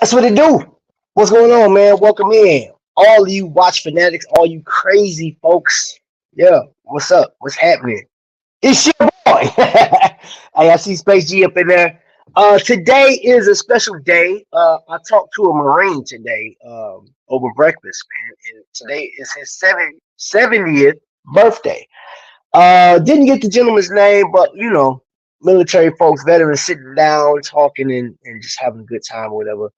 That's what it do. What's going on, man? Welcome in. All you watch fanatics, all you crazy folks. Yeah, what's up? What's happening? It's your boy. Hey, I see Space G up in there. Today is a special day. I talked to a Marine today over breakfast, man. And today is his 70th birthday. Didn't get the gentleman's name, but military folks, veterans sitting down, talking and just having a good time or whatever.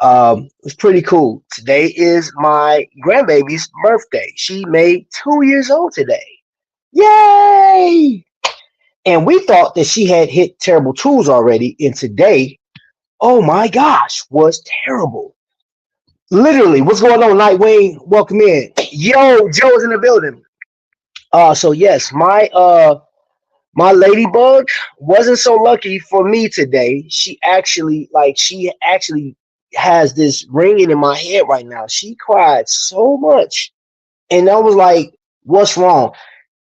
It was pretty cool. Today is my grandbaby's birthday. She made 2 years old today. Yay! And we thought that she had hit terrible twos already. And today, oh my gosh, was terrible. Literally, what's going on, Nightwing? Welcome in. Yo, Joe's in the building. So yes, my ladybug wasn't so lucky for me today. She actually has this ringing in my head right now. She cried so much. And I was like, what's wrong?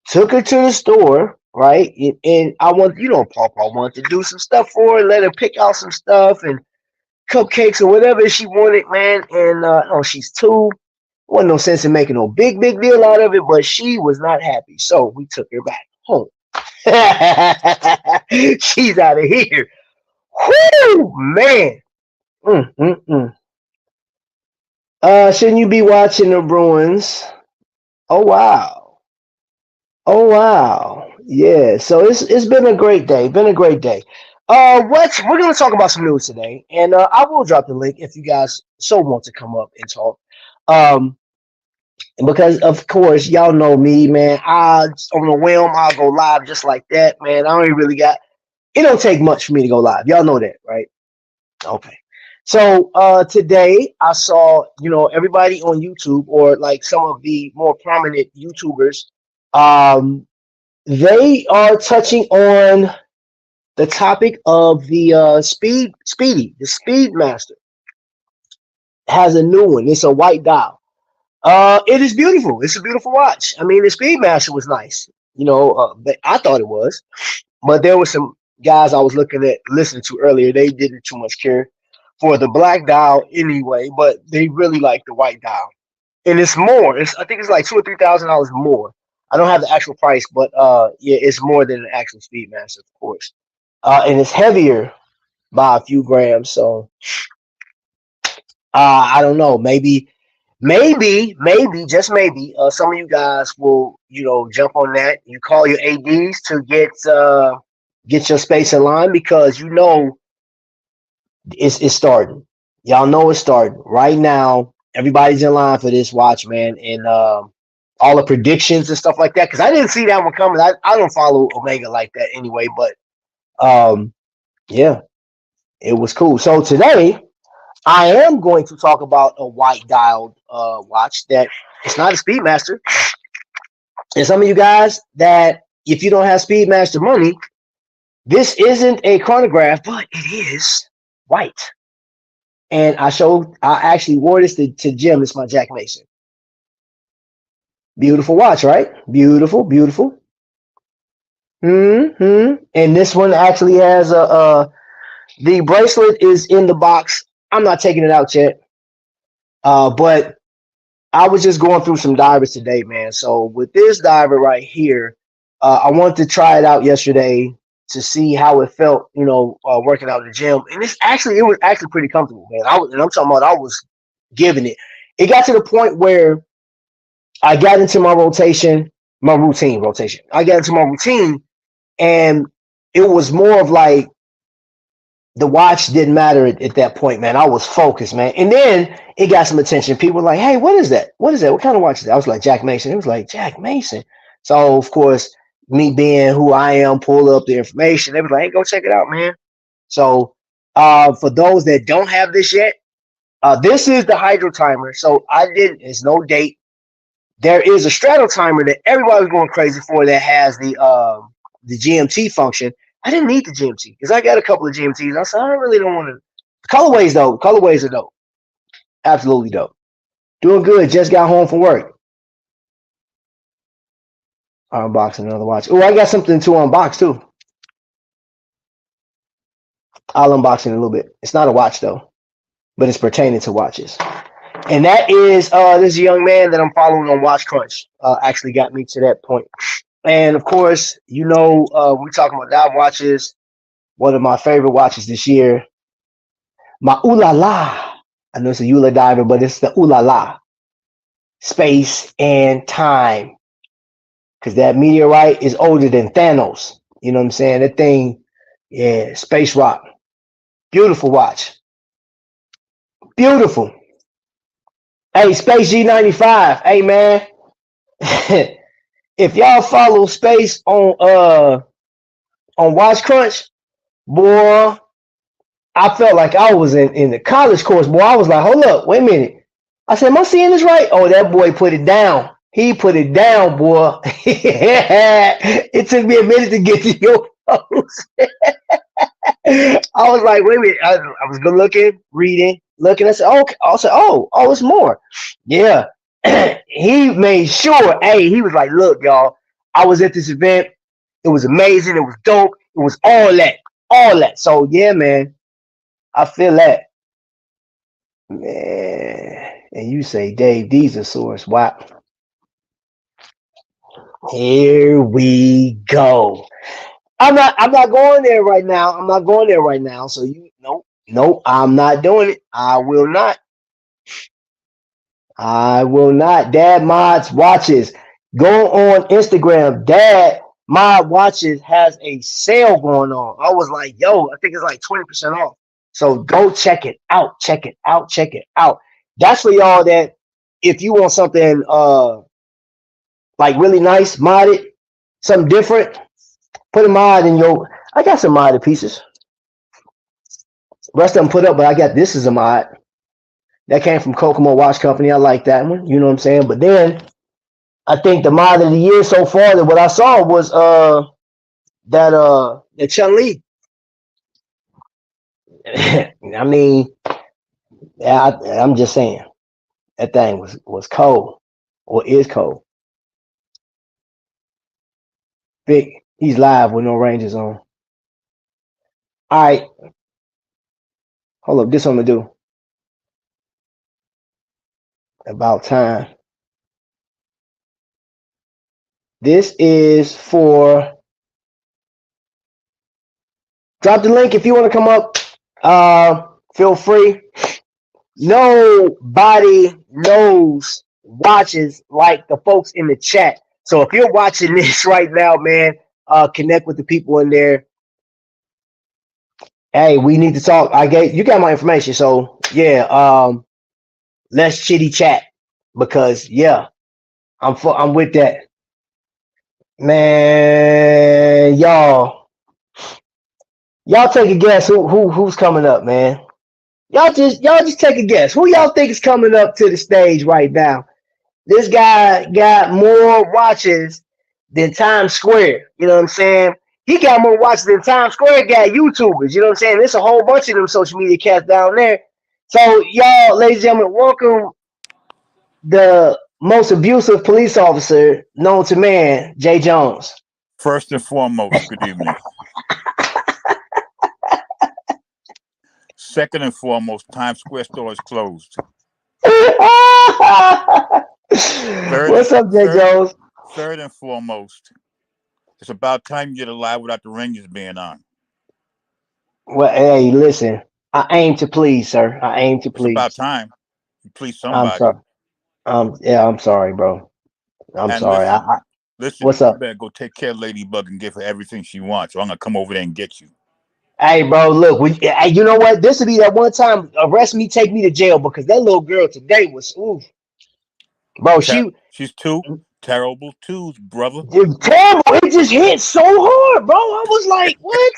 Took her to the store, right? And I want, Pawpaw wanted to do some stuff for her, let her pick out some stuff and cupcakes or whatever she wanted, man. And oh, she's two. Wasn't no sense in making no big deal out of it, but she was not happy. So we took her back home. She's out of here. Whoo, man. Mm, mm, mm. Shouldn't you be watching the Bruins? Oh wow. Oh wow. Yeah. So it's been a great day. Been a great day. We're gonna talk about some news today, and I will drop the link if you guys so want to come up and talk. Um, because of course y'all know me, man. On a whim I'll go live just like that, man. I don't even really got. It don't take much for me to go live. Y'all know that, right? Okay. So today I saw, everybody on YouTube or like some of the more prominent YouTubers, um, they are touching on the topic of the the Speedmaster has a new one. It's a white dial. It is beautiful. It's a beautiful watch. I mean, the Speedmaster was nice. I thought it was, but there were some guys I was listening to earlier. They didn't too much care for the black dial anyway, but they really like the white dial, and it's more. I think it's like $2,000 or $3,000 more. I don't have the actual price, but yeah, it's more than the actual Speedmaster, of course, and it's heavier by a few grams. So I don't know. Maybe, just maybe, some of you guys will, jump on that. You call your ADs to get your space in line because it's starting. Y'all know it's starting right now. Everybody's in line for this watch, man, and all the predictions and stuff like that. Because I didn't see that one coming. I don't follow Omega like that anyway, but yeah, it was cool. So today I am going to talk about a white dialed watch that it's not a Speedmaster. And some of you guys that if you don't have Speedmaster money, this isn't a chronograph, but it is white. And I actually wore this to Jim. It's my Jack Mason. Beautiful watch, right? Beautiful, beautiful. And this one actually has the bracelet is in the box. I'm not taking it out yet. But I was just going through some divers today, man. So with this diver right here, I wanted to try it out yesterday to see how it felt, working out in the gym. And it was actually pretty comfortable, man. I'm talking about I was giving it. It got to the point where I got into my rotation. I got into my routine, and it was more of like the watch didn't matter at that point, man. I was focused, man. And then it got some attention. People were like, hey, what is that? What is that? What kind of watch is that? I was like, Jack Mason. It was like, Jack Mason. So, of course, me being who I am, pull up the information. They was like, hey, go check it out, man. So, for those that don't have this yet, this is the hydro timer. So, there's no date. There is a straddle timer that everybody's going crazy for that has the GMT function. I didn't need the GMT because I got a couple of GMTs. I said, I really don't want to. Colorways, though. Colorways are dope. Absolutely dope. Doing good. Just got home from work. Unboxing another watch. Oh, I got something to unbox, too. I'll unbox it in a little bit. It's not a watch, though. but it's pertaining to watches. And that is this young man that I'm following on Watch Crunch actually got me to that point. And of course, we're talking about dive watches. One of my favorite watches this year, my Ooh La La. I know it's a Eula diver, but it's the Ooh La La. Space and time. Because that meteorite is older than Thanos. You know what I'm saying? That thing, yeah, space rock. Beautiful watch. Beautiful. Hey, Space G95. Hey, man. If y'all follow Space on Watch Crunch, boy, I felt like I was in the college course. Boy, I was like, hold up, wait a minute. I said, am I seeing this right? Oh, that boy put it down. He put it down, boy. It took me a minute to get to your post. I was like, wait a minute. I was good looking, reading, looking. I said, okay. I said, oh, it's more. Yeah. He made sure, hey, he was like, look, y'all, I was at this event. It was amazing. It was dope. It was all that. All that. So, yeah, man, I feel that. Man. And you say, Dave, these are source. Wow. Here we go. I'm not going there right now. I'm not going there right now. So nope, I'm not doing it. I will not. Dad Mods Watches. Go on Instagram. Dad Mod Watches has a sale going on. I was like, yo, I think it's like 20% off. So go check it out. Check it out. Check it out. That's for y'all that if you want something like really nice, modded, something different, put a mod in your. I got some modded pieces. Rest of them put up, but I got this is a mod. That came from Kokomo Watch Company. I like that one. You know what I'm saying? But then I think the mod of the year so far that what I saw was the Chun Li. I mean, I'm just saying that thing was cold or is cold. Big. He's live with no ranges on. All right. Hold up. This what I'm gonna do. About time. This is for. Drop the link if you want to come up. Feel free. Nobody knows watches like the folks in the chat. So if you're watching this right now, man, connect with the people in there. Hey, we need to talk. You got my information, so yeah. Let's chitty chat because yeah, I'm with that, man. Y'all take a guess who's coming up, man. Y'all just take a guess. Who y'all think is coming up to the stage right now? This guy got more watches than Times Square. You know what I'm saying? He got more watches than Times Square got YouTubers. You know what I'm saying? There's a whole bunch of them social media cats down there. So y'all, ladies and gentlemen, welcome the most abusive police officer known to man, Jay Jones. First and foremost, good evening. Second and foremost, Times Square store is closed. What's up, Jay Jones? Third and foremost, it's about time you get alive without the Rangers being on. Well, hey, listen, I aim to please, sir. I aim to please. It's about time you please somebody. I'm sorry. Yeah, I'm sorry, bro. I'm sorry. Listen, what's up? You better go take care of Ladybug and give her everything she wants, or I'm gonna come over there and get you. Hey, bro, look, you know what? This would be that one time. Arrest me, take me to jail because that little girl today was oof. Bro, she's two terrible twos, brother. Terrible. It just hit so hard, bro. I was like, what?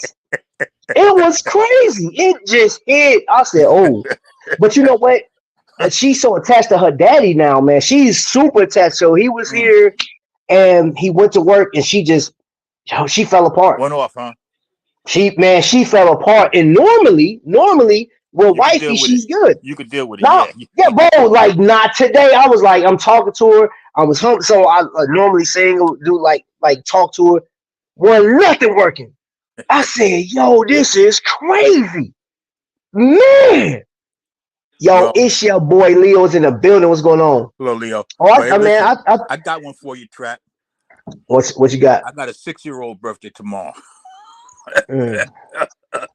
It was crazy. It just hit. I said, oh. But you know what? She's so attached to her daddy now, man. She's super attached. So he was here and he went to work and she fell apart. Went off, huh? She fell apart. And normally, with wifey, she's good. You could deal with it. No, yeah, bro. Like not today. I was like, I'm talking to her. I was home, so I normally do like talk to her. Well, nothing working. I said, yo, this is crazy, man. Yo, Yo, it's your boy Leo's in the building. What's going on? hello, Leo. Oh, Well, hey, man, listen, I got one for you, Trap. what you got? I got a 6-year-old birthday tomorrow. Mm.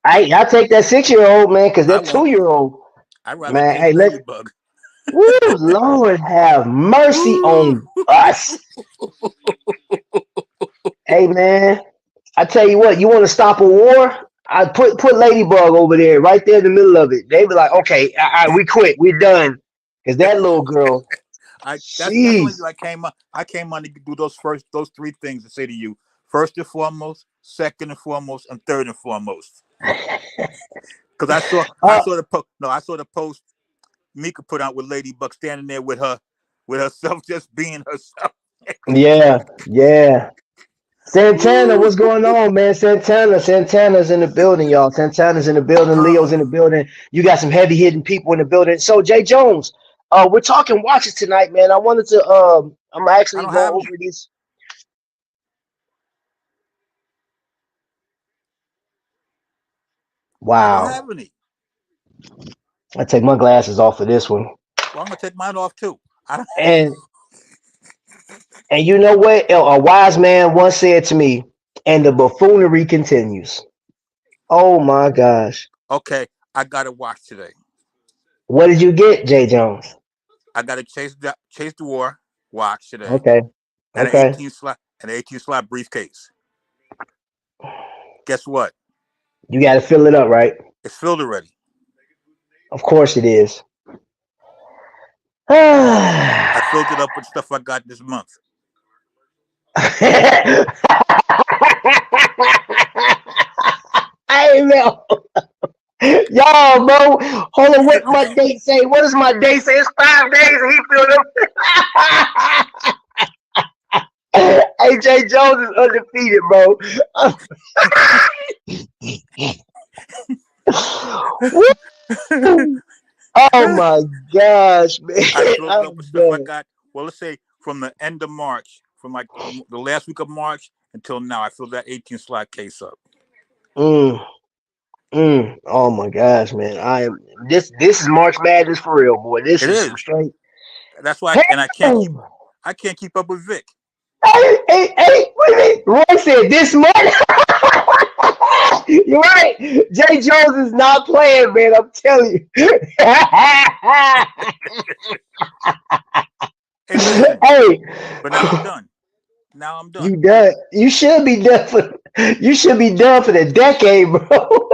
I take that 6-year-old man, because I that won't. 2-year-old I'd rather man. take Hey, Ladybug. woo, Lord have mercy Woo! on us. Hey man, I tell you what, you want to stop a war? I put Ladybug over there, right there in the middle of it. They be like, okay, all right, we quit, we're done, because that little girl, That's only jeez, I came up. I came on to do those three things to say to you. First and foremost, second and foremost, and third and foremost. Because I uh, saw the I saw the post Mika put out with Ladybug standing there with herself, just being herself. yeah, yeah. Santana, Woo! what's going on, man? Santana's in the building, y'all. Santana's in the building. Leo's in the building. You got some heavy hitting people in the building. So, Jay Jones, we're talking watches tonight, man. I wanted to, I'm I actually don't going have over any. these. I don't Wow. have any. I take my glasses off for this one. Well, I'm gonna take mine off too. I don't. And you know what? A wise man once said to me, and the buffoonery continues. Oh my gosh. Okay, I got a watch today. What did you get, Jay Jones? I got a Chase the War watch today, Okay. and an Okay. 18 slot briefcase. Guess what? You got to fill it up, right? It's filled already. Of course it is. I filled it up with stuff I got this month. Hey, man. Y'all, bro. Hold on. What my date say? What does my date say? It's 5 days and he filled up. AJ Jones is undefeated, bro. Woo! Oh my gosh, man. I filled it up with I'm stuff I done. got. Well, let's say from the end of March, from like the last week of March until now, I filled that 18 slot case up. Mm, oh my gosh, man. I am this is March Madness for real, boy. This It is some is. straight. That's why, Hey, and I can't keep up with Vic. hey, wait a minute. Roy said this morning. You're right. Jay Jones is not playing, man. I'm telling you. Hey, listen. Hey, But now I'm done. Now I'm done. you done. You should be done for. You should be done for the decade, bro.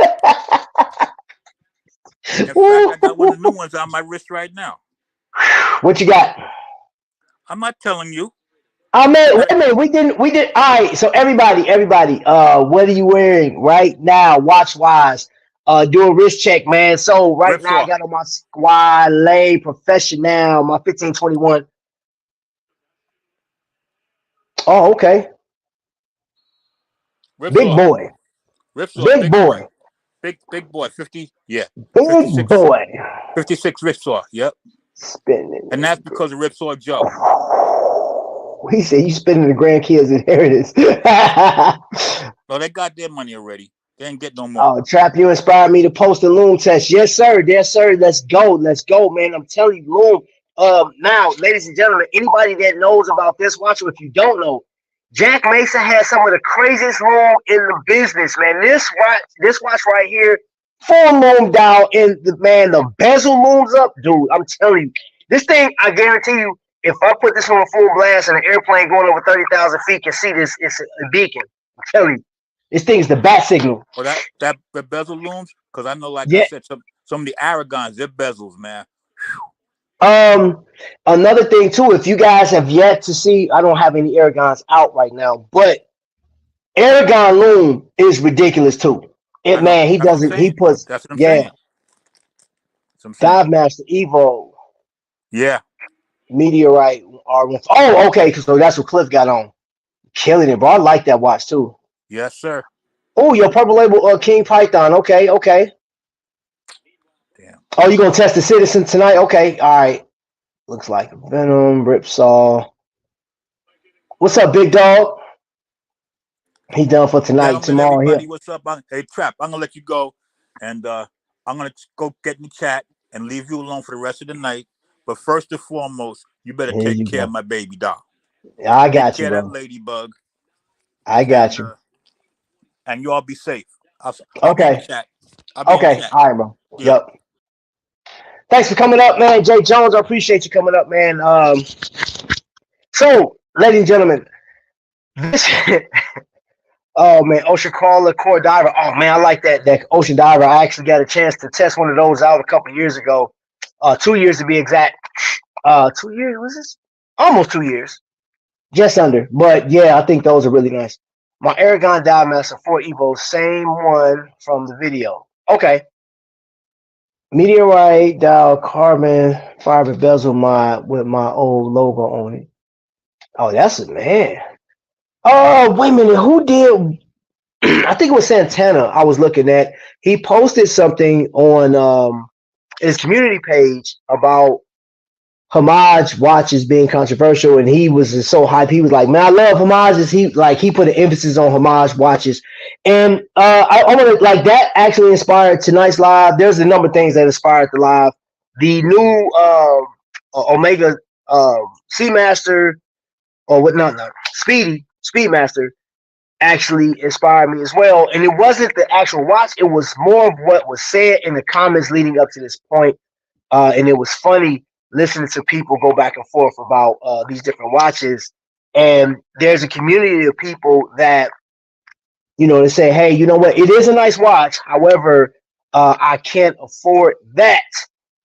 In fact, I got one of the new ones on my wrist right now. What you got? I'm not telling you. Oh You man, wait got a minute. We did. All right. So everybody. What are you wearing right now? Watch wise. Do a wrist check, man. So right now I Ripsaw. got on my Squad Lay Professional, my 1521. Oh, okay. Big Ripsaw. boy. Ripsaw. Big Big boy. boy. Big boy. 50. Yeah. Big 56. boy. 56 Ripsaw. Yep. Spinning And that's because of Ripsaw Joe. He said you spending the grandkids' inheritance. No, they got their money already. They ain't get no more. Oh, Trap, you inspired me to post a Loom test. Yes, sir. Yes, sir. Let's go. Let's go, man. I'm telling you, Loom. Now, ladies and gentlemen, anybody that knows about this watch, or if you don't know, Jack Mason has some of the craziest loom in the business, man. This watch right here, full loom dial in the man. The bezel looms up, dude. I'm telling you, this thing. I guarantee you, if I put this on full blast and an airplane going over 30,000 feet can see this, it's a beacon. I'm telling you. This thing is the bat signal. Or that the bezel looms, because I know, like I Yeah. said, some of the Aragons, they're bezels, man. Another thing too, if you guys have yet to see, I don't have any Aragons out right now, but Aragon Loom is ridiculous too. I It know. man, he That's what I'm doesn't. He saying. puts That's what I'm yeah. saying. That's what I'm saying. Dive Master Evo Yeah. Meteorite R1. Oh, okay. So that's what Cliff got on. Killing it, bro. I like that watch too. Yes, sir. Oh, your purple label King Python. Okay, okay. Damn. Oh, you gonna test the Citizen tonight? Okay, all right. Looks like Venom, Ripsaw. What's up, big dog? He done for tonight. Gentlemen, Tomorrow here. everybody, what's up? Hey, Trap, I'm gonna let you go, and I'm gonna go get in the chat and leave you alone for the rest of the night. But first and foremost, you better Here take you care of go. my baby doll. I Take got you, care of that bro. ladybug, I and got you. you all be safe. I'll be in the Okay. chat. I'll be in the Okay. chat. All right, bro. Yeah. Yep. Thanks for coming up, man. Jay Jones, I appreciate you coming up, man. So, ladies and gentlemen, this oh man, ocean crawler, core diver. Oh man, I like that ocean diver. I actually got a chance to test one of those out a couple years ago. 2 years to be exact. 2 years was this? Almost 2 years. Just under. But yeah, I think those are really nice. My Aragon Dive Master 4 Evo, same one from the video. Okay. Meteorite dial carbon fiber bezel mod with my old logo on it. Oh, that's it, man. Oh, wait a minute. Who did? I think it was Santana. I was looking at. He posted something on his community page about homage watches being controversial, and he was just so hyped. He was like, "Man, I love homages." He put an emphasis on homage watches, and I want to like that actually inspired tonight's live. There's a number of things that inspired the live. The new Omega Seamaster or what? No, Speedmaster actually inspired me as well. And it wasn't the actual watch; it was more of what was said in the comments leading up to this point. And it was funny listening to people go back and forth about these different watches. And there's a community of people that, they say, hey, you know what? It is a nice watch. However, I can't afford that,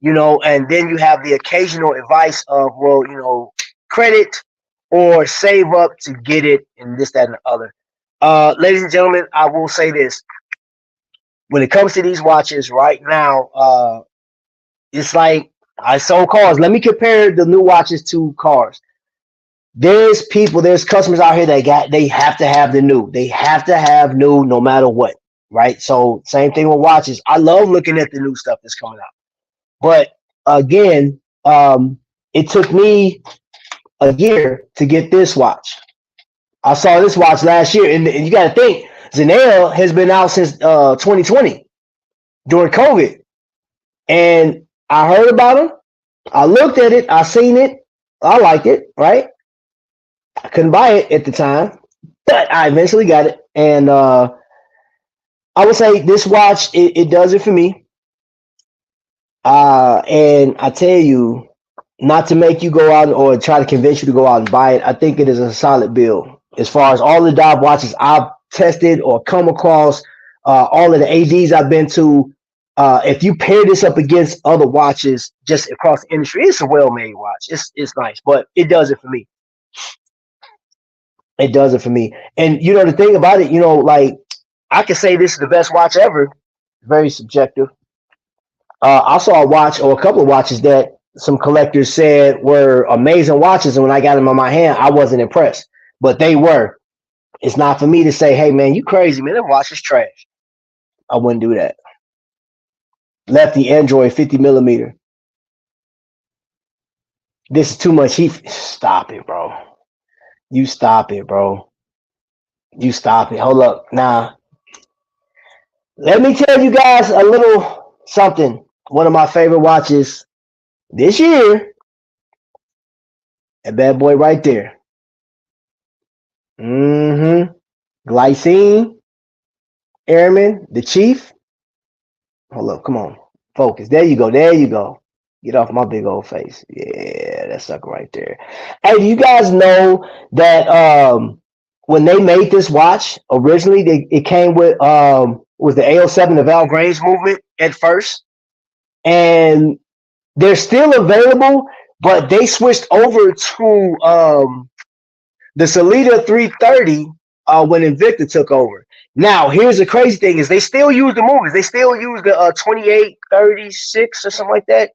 and then you have the occasional advice of, well, credit or save up to get it and this, that, and the other. Ladies and gentlemen, I will say this. When it comes to these watches right now, it's like I sold cars. Let me compare the new watches to cars. There's customers out here they have to have the new. They have to have new no matter what, right? So same thing with watches. I love looking at the new stuff that's coming out. But again, it took me a year to get this watch. I saw this watch last year, and you got to think, Zenel has been out since 2020 during COVID, and I heard about him. I looked at it. I seen it. I liked it, right? I couldn't buy it at the time, but I eventually got it. And I would say this watch, it does it for me. And I tell you, not to make you go out or try to convince you to go out and buy it. I think it is a solid build. As far as all the dive watches I've tested or come across, all of the ADs I've been to, if you pair this up against other watches just across the industry, it's a well-made watch. It's nice, but it does it for me. It does it for me. And the thing about it, like I could say this is the best watch ever. Very subjective. I saw a watch or a couple of watches that some collectors said were amazing watches, and when I got them in my hand, I wasn't impressed. But they were. It's not for me to say, "Hey, man, you crazy, man. That watch is trash." I wouldn't do that. Lefty Android 50 millimeter. This is too much heat. Stop it, bro. You stop it, bro. You stop it. Hold up. Now, let me tell you guys a little something. One of my favorite watches this year. That bad boy right there. Glycine, Airman, the Chief. Hold up. Come on. Focus. There you go. There you go. Get off my big old face. Yeah, that sucker right there. Hey, do you guys know that when they made this watch, originally it came with was the AO7, the Val Grange movement at first. And they're still available, but they switched over to the Salida 330 when Invicta took over. Now, here's the crazy thing is they still use the movements. They still use the 2836 or something like that.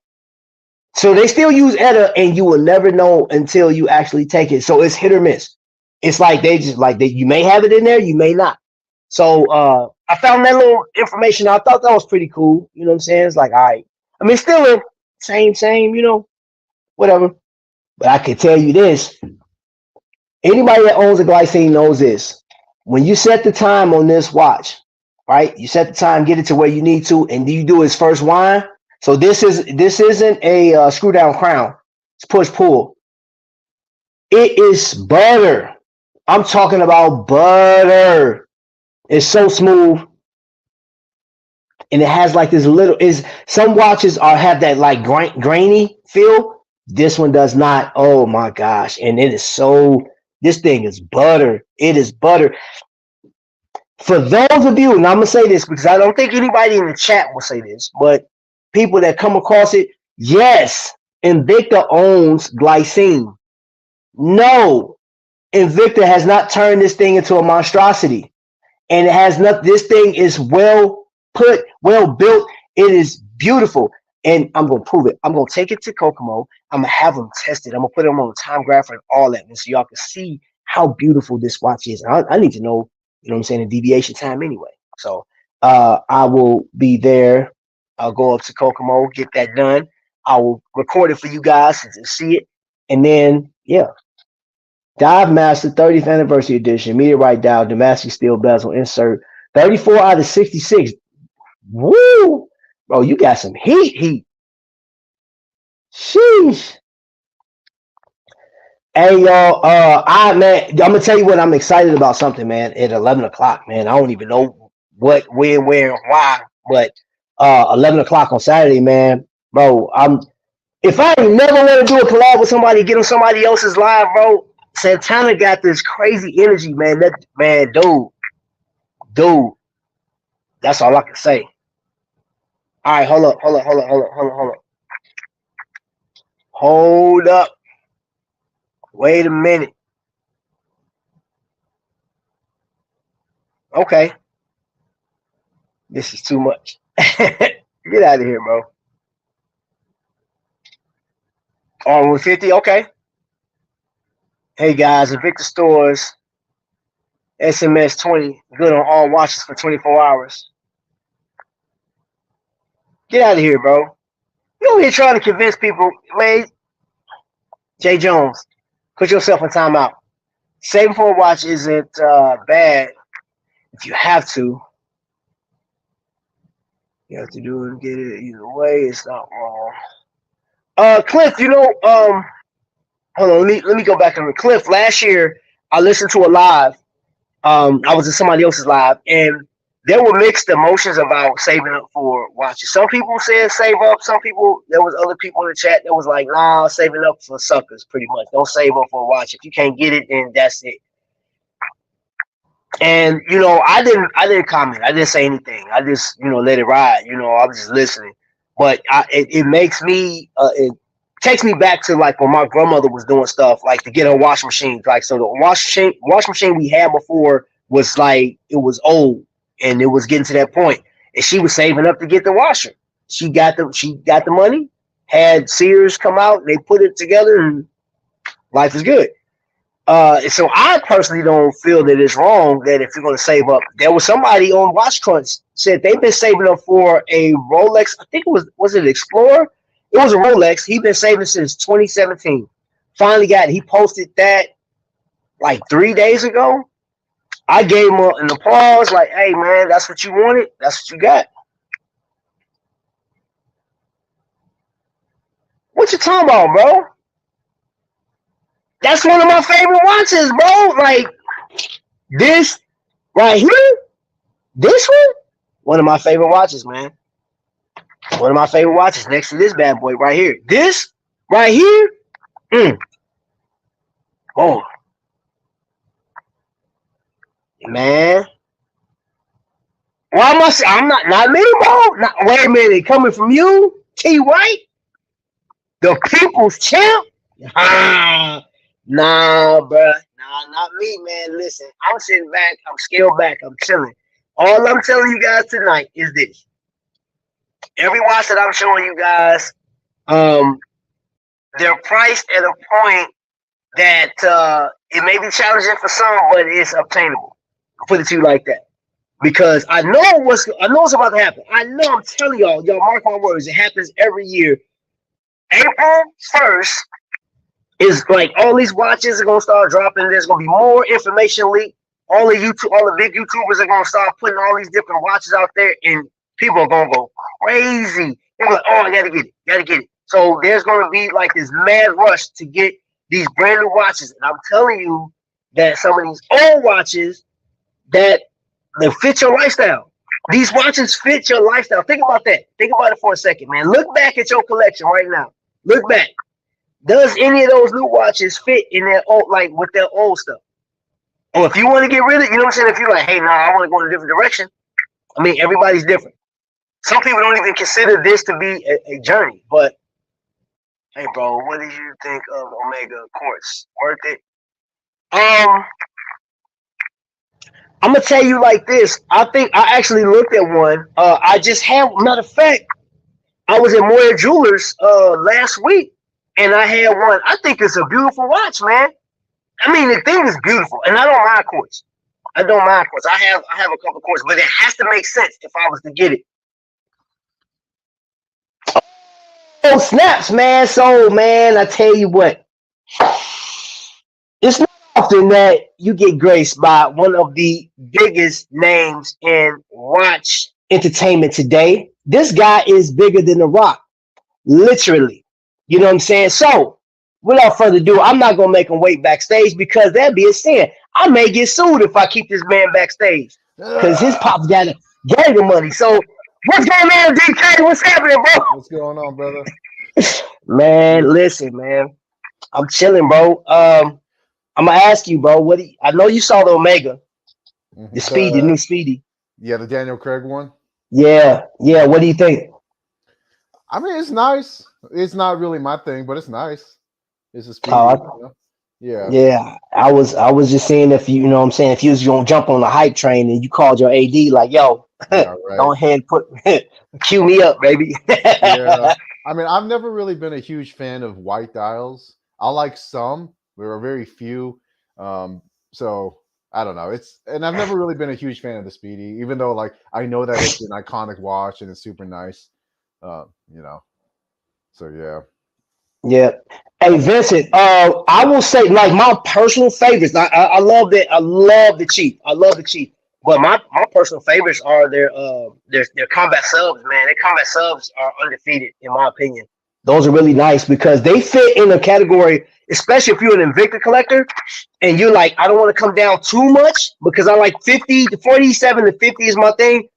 So they still use ETA, and you will never know until you actually take it. So it's hit or miss. It's like you may have it in there, you may not. So I found that little information. I thought that was pretty cool. You know what I'm saying? It's like, all right. I mean, still a same, whatever. But I can tell you this. Anybody that owns a Glycine knows this. When you set the time on this watch, right? You set the time, get it to where you need to, and you do its first wind, So this isn't a screw down crown. It's push pull. It is butter. I'm talking about butter. It's so smooth, and it has like this little. Is some watches are have that like grainy feel. This one does not. Oh my gosh! And it is so. This thing is butter. It is butter. For those of you, and I'm gonna say this because I don't think anybody in the chat will say this, but people that come across it, yes, Invicta owns glycine. No, Invicta has not turned this thing into a monstrosity, and it has not. This thing is well put, well built. It is beautiful, and I'm gonna prove it. I'm gonna take it to Kokomo. I'm gonna have them test it. I'm gonna put them on a time graph and all that, and so y'all can see how beautiful this watch is. I need to know, you know what I'm saying, the deviation time anyway. So I will be there. I'll go up to Kokomo, get that done. I will record it for you guys to see it, and then yeah. Dive Master 30th Anniversary Edition, Meteorite Dial, Damascus Steel Bezel, insert 34 out of 66. Woo! Bro, you got some heat. Sheesh. Hey y'all, man, I'm gonna tell you what, I'm excited about something, man. At 11 o'clock, man. I don't even know what, when, where, why, but 11 o'clock on Saturday, man. Bro, if I ain't never want to do a collab with somebody, get on somebody else's live, bro. Santana got this crazy energy, man. That man, dude. That's all I can say. All right, hold up. Hold up. Wait a minute. Okay. This is too much. Get out of here, bro. R150, okay. Hey guys, Invicta Stores, SMS 20, good on all watches for 24 hours. Get out of here, bro. You over here trying to convince people, man. Jay Jones, put yourself in timeout. Saving for a watch isn't bad if you have to. You have to do it, get it either way. It's not wrong. Cliff, you know, hold on. Let me go back on the Cliff. Last year, I listened to a live. I was in somebody else's live, and there were mixed emotions about saving up for watches. Some people said save up. Some people, there was other people in the chat that was like, nah, saving up for suckers, pretty much. Don't save up for a watch. If you can't get it, then that's it. And you know, I didn't comment. I didn't say anything. I just, you know, let it ride. You know, I was just listening. But it makes me, it takes me back to like when my grandmother was doing stuff like to get her washing machine. Like, so the washing machine we had before was like, it was old and it was getting to that point, and she was saving up to get the washer. She got the money, had Sears come out, and they put it together, and life is good. So I personally don't feel that it's wrong that if you're going to save up. There was somebody on Watch Crunch said they've been saving up for a Rolex. I think was it Explorer? It was a Rolex. He's been saving since 2017. Finally got it. He posted that like 3 days ago. I gave him an applause, like, hey man, that's what you wanted. That's what you got. What you talking about, bro? That's one of my favorite watches, bro. Like this right here, this one of my favorite watches, man. One of my favorite watches next to this bad boy right here. This right here, oh man. Why must I'm not me, bro? Wait a minute, coming from you, T White, the people's champ. Nah, bruh. Nah, not me, man. Listen, I'm sitting back. I'm scaled back. I'm chilling. All I'm telling you guys tonight is this. Every watch that I'm showing you guys, they're priced at a point that it may be challenging for some, but it's obtainable. I'll put it to you like that. Because I know what's about to happen. I know, I'm telling y'all mark my words, it happens every year. April 1st, is like all these watches are gonna start dropping. There's gonna be more information leaked. All the big YouTubers are gonna start putting all these different watches out there, and people are gonna go crazy. They're like, oh, I gotta get it. So there's gonna be like this mad rush to get these brand new watches, and I'm telling you that some of these old watches that fit your lifestyle. These watches fit your lifestyle. Think about that. Think about it for a second, man. Look back at your collection right now. Look back. Does any of those new watches fit in that old, like with that old stuff? Or if you want to get rid of it, you know what I'm saying? If you're like, hey, nah, I want to go in a different direction. I mean, everybody's different. Some people don't even consider this to be a journey. But hey, bro, what did you think of Omega Quartz? Worth it? I'm gonna tell you like this. I think I actually looked at one. I just had, matter of fact, I was at Moyer Jewelers last week, and I had one. I think it's a beautiful watch, man. I mean, the thing is beautiful, and I don't mind quartz. I don't mind quartz. I have a couple of quartz, but it has to make sense if I was to get it. Oh snaps, man! So, man, I tell you what, it's not often that you get graced by one of the biggest names in watch entertainment today. This guy is bigger than The Rock, literally. You know what I'm saying? So, without further ado, I'm not gonna make him wait backstage because that'd be a sin. I may get sued if I keep this man backstage because his pops got a gang of money. So, what's going on, DK? What's happening, bro? What's going on, brother? Man, listen, man. I'm chilling, bro. I'm gonna ask you, bro. I know you saw the Omega, the Speedy, the new Speedy. Yeah, the Daniel Craig one. Yeah. What do you think? I mean, it's nice. It's not really my thing, but it's nice. It's a Speedy. Yeah. I was just saying if you know what I'm saying, if you was gonna jump on the hype train and you called your AD like, yo, Yeah, right. go ahead and cue me up, baby. Yeah. I mean, I've never really been a huge fan of white dials. I like some. There are very few. So I don't know. And I've never really been a huge fan of the Speedy, even though like I know that it's an iconic watch and it's super nice. You know. So yeah. Yeah. Hey Vincent, I will say like my personal favorites. I love that. I love the Chief. I love the Chief. But my personal favorites are their combat subs, man. Their combat subs are undefeated in my opinion. Those are really nice because they fit in a category, especially if you're an Invicta collector and you're like, I don't want to come down too much because I like 50 to 47 to 50 is my thing.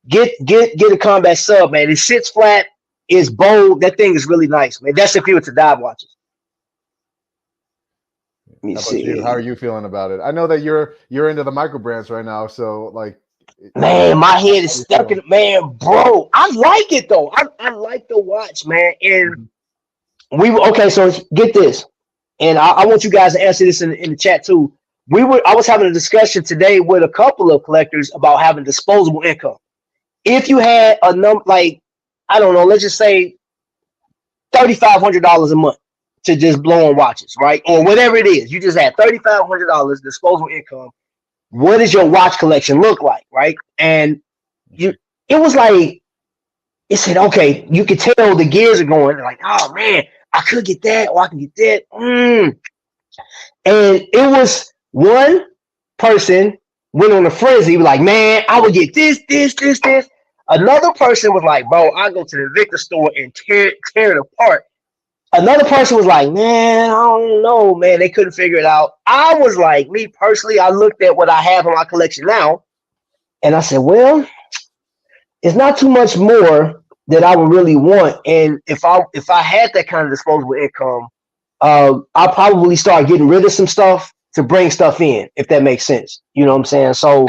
Get a combat sub, man. It sits flat, it's bold. That thing is really nice, man. That's if you were to dive watches. Let me see. How are you feeling about it? I know that you're into the microbrands right now, so like, man, my head is stuck in it, man, bro. I like it though. I like the watch, man. And okay. So get this, and I want you guys to answer this in the chat too. I was having a discussion today with a couple of collectors about having disposable income. If you had a number like, I don't know, let's just say $3,500 a month to just blow on watches, right? Or whatever it is. You just had $3,500 disposable income. What does your watch collection look like, right? And it was like, it said, okay, you could tell the gears are going. They're like, oh man, I could get that, or I can get that. And it was one person went on a frenzy, like, man, I would get this. Another person was like, bro, I go to the Victor store and tear it apart. Another person was like, man, I don't know, man. They couldn't figure it out. I was like, me personally, I looked at what I have in my collection now, and I said, well, it's not too much more that I would really want. And if I had that kind of disposable income, I'll probably start getting rid of some stuff to bring stuff in, if that makes sense. You know what I'm saying? So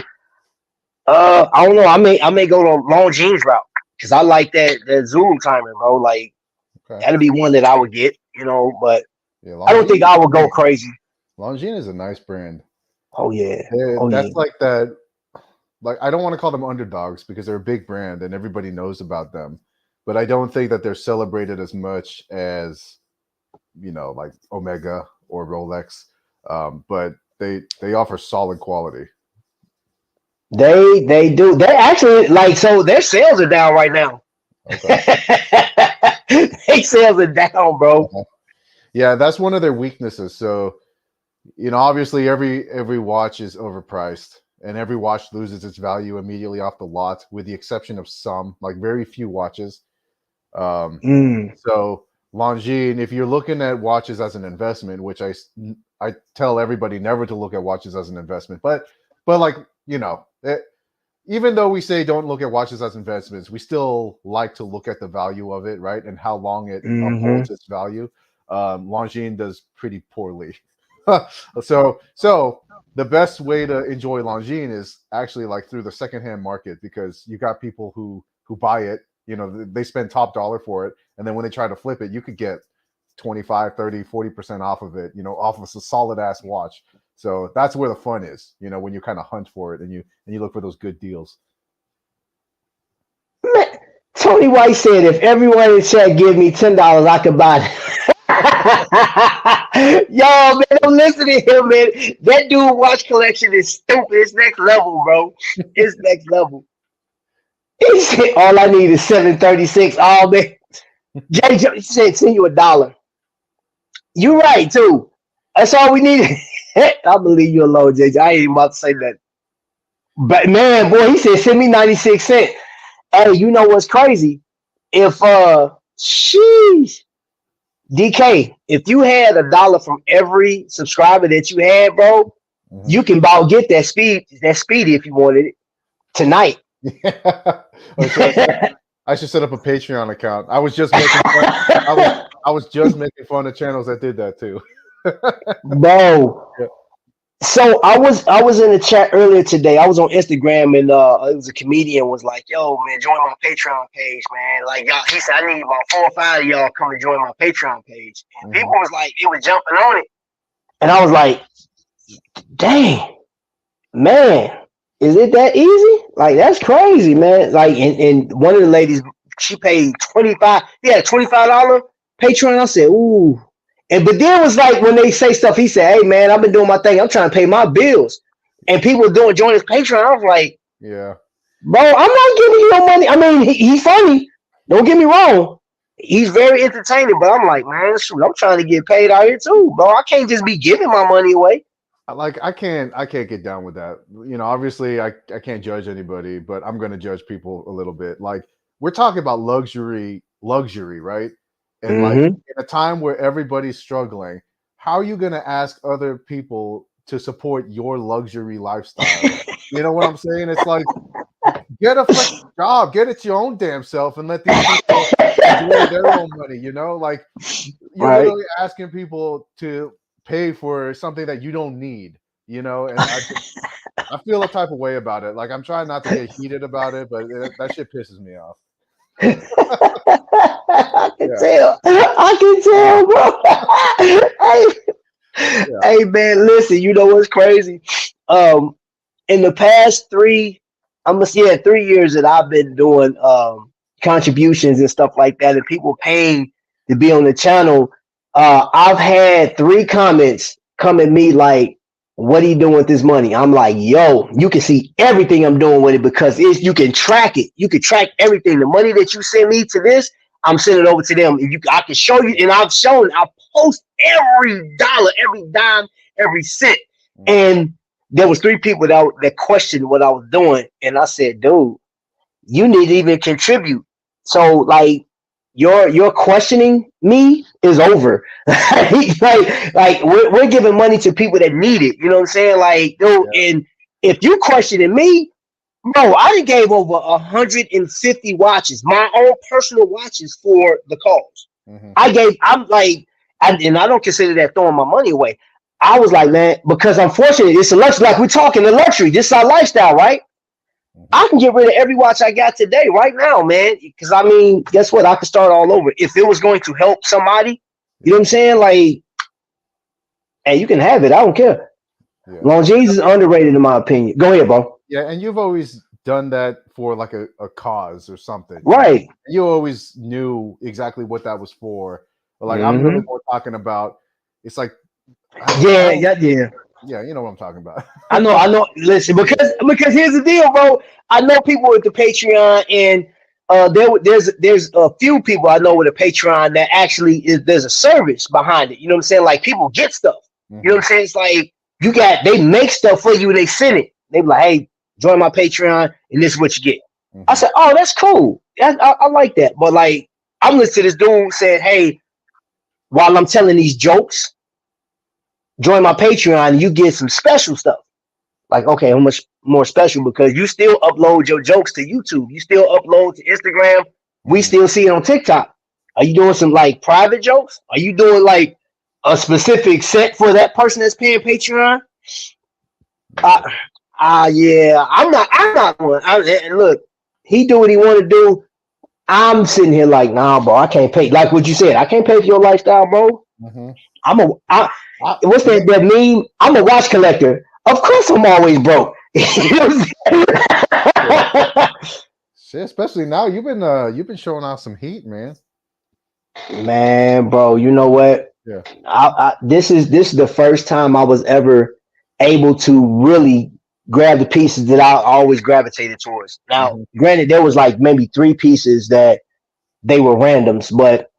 I don't know. I may go the long jeans route because I like that Zoom timer, bro. Like that'd be one that I would get, you know. But yeah, I don't think I would go crazy. Longines is a nice brand. Oh yeah, that's like that. Like I don't want to call them underdogs because they're a big brand and everybody knows about them, but I don't think that they're celebrated as much as like Omega or Rolex. But they offer solid quality. They do. They actually so their sales are down right now. Okay. Their sales are down, bro. Yeah, that's one of their weaknesses. So, obviously every watch is overpriced and every watch loses its value immediately off the lot, with the exception of some, like very few watches. So Longines, if you're looking at watches as an investment, which I tell everybody never to look at watches as an investment, but like, you know, even though we say don't look at watches as investments, we still like to look at the value of it, right? And how long it upholds its value. Longines does pretty poorly. So the best way to enjoy Longines is actually like through the secondhand market, because you got people who buy it, you know, they spend top dollar for it, and then when they try to flip it, you could get 25, 30, 40% off of it, you know, off of a solid ass watch. So that's where the fun is, you know, when you kind of hunt for it and you look for those good deals. Man, Tony White said if everyone in chat give me $10, I could buy it. Yo, man, don't listen to him, man. That dude watch collection is stupid. It's next level, bro. It's next level. He said all I need is 736. Oh man. Jay said send you $1. You right too. That's all we need. I believe you alone, JJ. I ain't even about to say that. But man, boy, he said send me 96 cents. Hey, you know what's crazy? If sheesh, DK, if you had $1 from every subscriber that you had, bro, you can about get that speedy if you wanted it tonight. I should set up a Patreon account. I was just making fun. I was just making fun of channels that did that too. Bro. Yeah. So I was in the chat earlier today. I was on Instagram and it was a comedian was like, "Yo, man, join my Patreon page, man." Like y'all, he said, "I need about 4 or 5 of y'all come and join my Patreon page." And people was like, they were jumping on it, and I was like, "Dang, man, is it that easy? Like that's crazy, man." Like, and one of the ladies, she paid 25. He had a $25 Patreon. I said, "Ooh." But then it was like when they say stuff, he said, "Hey man, I've been doing my thing. I'm trying to pay my bills." And people join his Patreon. I was like, "Yeah, bro, I'm not giving you no money." I mean, he's funny. Don't get me wrong. He's very entertaining. But I'm like, man, shoot, I'm trying to get paid out here too, bro. I can't just be giving my money away. Like I can't get down with that. You know, obviously I can't judge anybody, but I'm going to judge people a little bit. Like we're talking about luxury, right? And like in a time where everybody's struggling, how are you going to ask other people to support your luxury lifestyle? You know what I'm saying? It's like, get a freaking job, get it to your own damn self, and let these people enjoy their own money. You know, like you're literally asking people to pay for something that you don't need. You know, and I feel a type of way about it. Like I'm trying not to get heated about it, but that shit pisses me off. I can tell, bro. Hey, man, listen, you know what's crazy? In the past 3 years that I've been doing contributions and stuff like that, and people paying to be on the channel, I've had 3 comments come at me like, "What are you doing with this money?" I'm like, "Yo, you can see everything I'm doing with it because you can track it. You can track everything. The money that you send me to this, I'm sending it over to them. I can show you, and I've post every dollar, every dime, every cent." And there was 3 people that questioned what I was doing, and I said, "Dude, you need to even contribute." So like, your questioning me is over. like we're giving money to people that need it. You know what I'm saying? Like, dude, and if you questioning me, bro, I done gave over 150 watches, my own personal watches for the cause. I'm like, and I don't consider that throwing my money away. I was like, man, because unfortunately, it's a luxury. Like we're talking the luxury. This is our lifestyle, right? I can get rid of every watch I got today right now, man. Because I mean, guess what? I could start all over. If it was going to help somebody, you know what I'm saying? Like, hey, you can have it. I don't care. Longines is underrated in my opinion. Go ahead, bro. Yeah, and you've always done that for like a cause or something. Right. You always knew exactly what that was for. But like I'm really more talking about, it's like Yeah, you know what I'm talking about. I know. Listen, because here's the deal, bro. I know people with the Patreon, and there's a few people I know with a Patreon that actually there's a service behind it. You know what I'm saying? Like people get stuff. You know what I'm saying? It's like they make stuff for you and they send it. They be like, "Hey, join my Patreon, and this is what you get." I said, "Oh, that's cool. I like that." But like, I'm listening to this dude said, "Hey, while I'm telling these jokes, join my Patreon. And you get some special stuff." Like, okay, how much more special? Because you still upload your jokes to YouTube. You still upload to Instagram. We still see it on TikTok. Are you doing some like private jokes? Are you doing like a specific set for that person that's paying Patreon? Yeah, I'm not. I'm not one. And look, he do what he want to do. I'm sitting here like, nah, bro, I can't pay. Like what you said, I can't pay for your lifestyle, bro. Mm-hmm. What's that meme? I'm a watch collector. Of course, I'm always broke. You know what I'm saying? Shit, especially now, you've been showing off some heat, man. Man, bro, you know what? Yeah. This is the first time I was ever able to really grab the pieces that I always gravitated towards. Now, granted, there was like maybe 3 pieces that they were randoms, but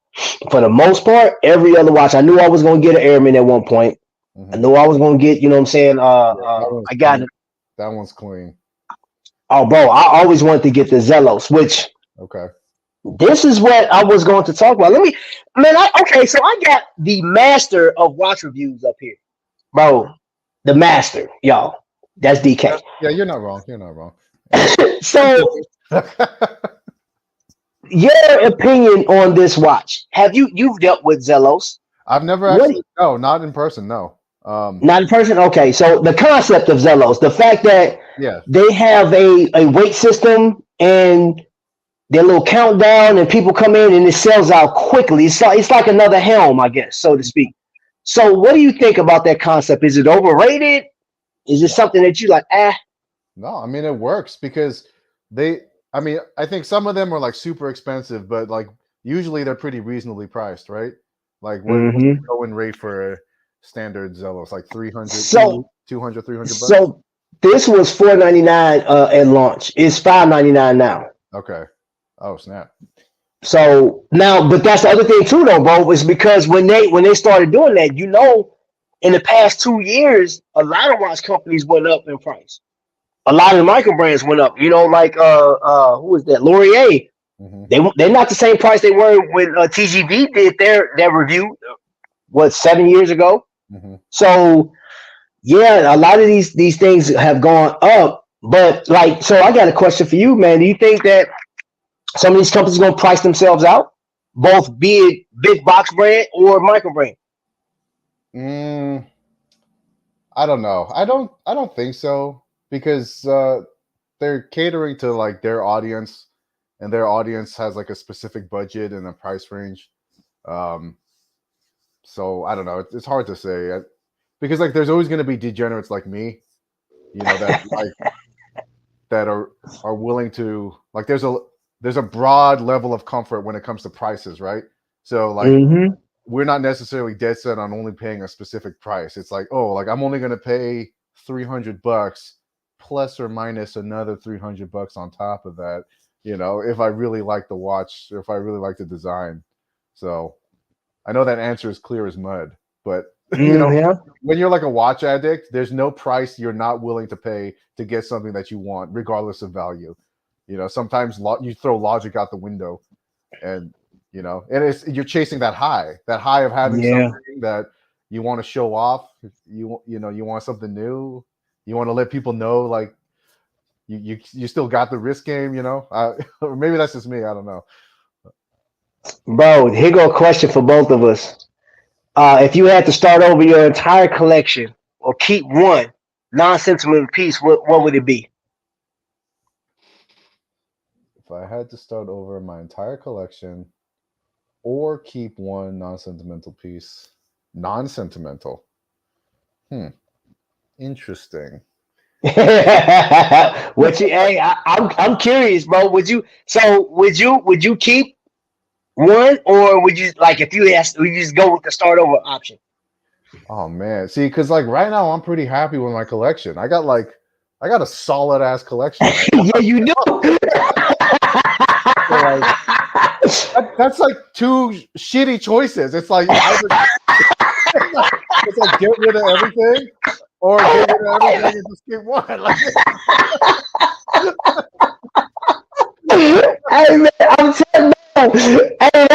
for the most part, every other watch, I knew I was going to get an Airman at one point. I knew I was going to get, you know what I'm saying? I got it. That one's clean. Oh, bro, I always wanted to get the Zelos, which this is what I was going to talk about. So I got the master of watch reviews up here, bro. The master, y'all. That's DK. Yeah, you're not wrong. You're not wrong. So, your opinion on this watch? You've dealt with Zelos? I've never actually. No, not in person. No. Not in person. Okay, so the concept of Zelos, the fact that they have a weight system and their little countdown, and people come in and it sells out quickly. It's like another helm, I guess, so to speak. So, what do you think about that concept? Is it overrated? Is it something that you like? No, I mean it works because I think some of them are like super expensive, but like usually they're pretty reasonably priced, right? Like what's the going rate for a standard Zelos? Like 300, 200, 300 bucks. So this was $4.99 at launch. It's $5.99 now. Okay. Oh snap. So now, but that's the other thing too, though, bro, is because when they started doing that, you know, in the past 2 years, a lot of watch companies went up in price. A lot of the microbrands went up. You know, like who was that? Laurier. They're not the same price they were when TGV did their review. What, 7 years ago? So yeah, a lot of these things have gone up. But like, so I got a question for you, man. Do you think that some of these companies are going to price themselves out, both be it big box brand or micro brand? I don't know. I don't think so because they're catering to like their audience, and their audience has like a specific budget and a price range. So I don't know. It's hard to say because like there's always going to be degenerates like me, you know, that like that are willing to like. There's a broad level of comfort when it comes to prices, right? So like we're not necessarily dead set on only paying a specific price. It's like, oh, like I'm only going to pay $300 plus or minus another $300 on top of that, you know, if I really like the watch or if I really like the design. So I know that answer is clear as mud, but you know, when you're like a watch addict, there's no price you're not willing to pay to get something that you want, regardless of value. You know, sometimes you throw logic out the window, and you know, and you're chasing that high of having something that you want to show off. You know, you want something new. You want to let people know, like you still got the risk game. You know, or maybe that's just me. I don't know. Bro, here go a question for both of us. If you had to start over your entire collection or keep one non-sentimental piece, what would it be? If I had to start over my entire collection or keep one non-sentimental piece, non-sentimental. Interesting. Hey, I'm curious, bro. Would you keep one, or would you like if you asked, would you just go with the start over option? Oh man, see, because like right now I'm pretty happy with my collection. I got a solid ass collection. Right? Yeah, you do. So, like, that's like 2 shitty choices. It's like it's like get rid of everything or get rid of everything and just keep one. Like, hey man, I'm telling you, Hey,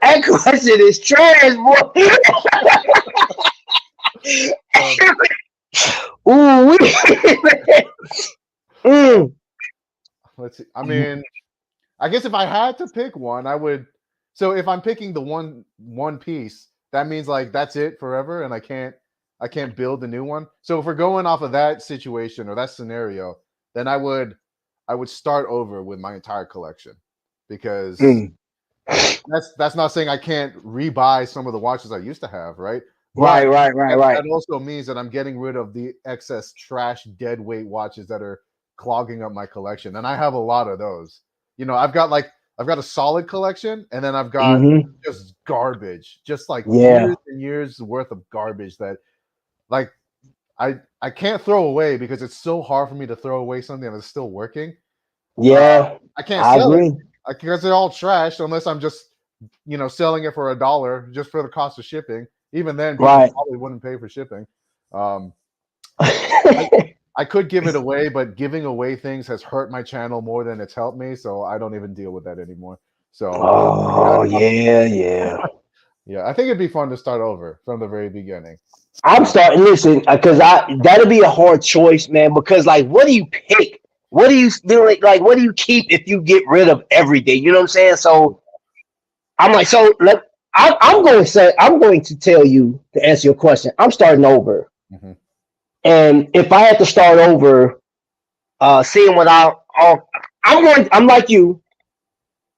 that question is trash, boy. Um, Ooh, mm, let's see. I mean, I guess if I had to pick one, I would. So if I'm picking the one piece, that means like that's it forever, and I can't build a new one. So if we're going off of that situation or that scenario, then I would start over with my entire collection, because mm. that's not saying I can't rebuy some of the watches I used to have, right? Right, But right, right, right. that also means that I'm getting rid of the excess trash dead weight watches that are clogging up my collection, and I have a lot of those. I've got a solid collection, and then I've got Mm-hmm. just garbage, just like Yeah, years and years worth of garbage that like I can't throw away because it's so hard for me to throw away something that's still working. Uh, yeah. I can't I sell it agree. because they're all trash unless I'm just selling it for $1 just for the cost of shipping. Even then, people Right. probably wouldn't pay for shipping. Um, I, I could give it away, but giving away things has hurt my channel more than it's helped me, so I don't even deal with that anymore. So Oh, yeah, yeah. yeah, I think it'd be fun to start over from the very beginning. I'm Uh, starting. Listen, because I that'll be a hard choice, man. Because like, what do you pick? What do you do? Like, what do you keep if you get rid of everything? You know what I'm saying? So I'm like, so let. I'm going to say, I'm going to tell you to answer your question. I'm starting over, mhm. and if I had to start over, seeing what I'm going. I'm like you.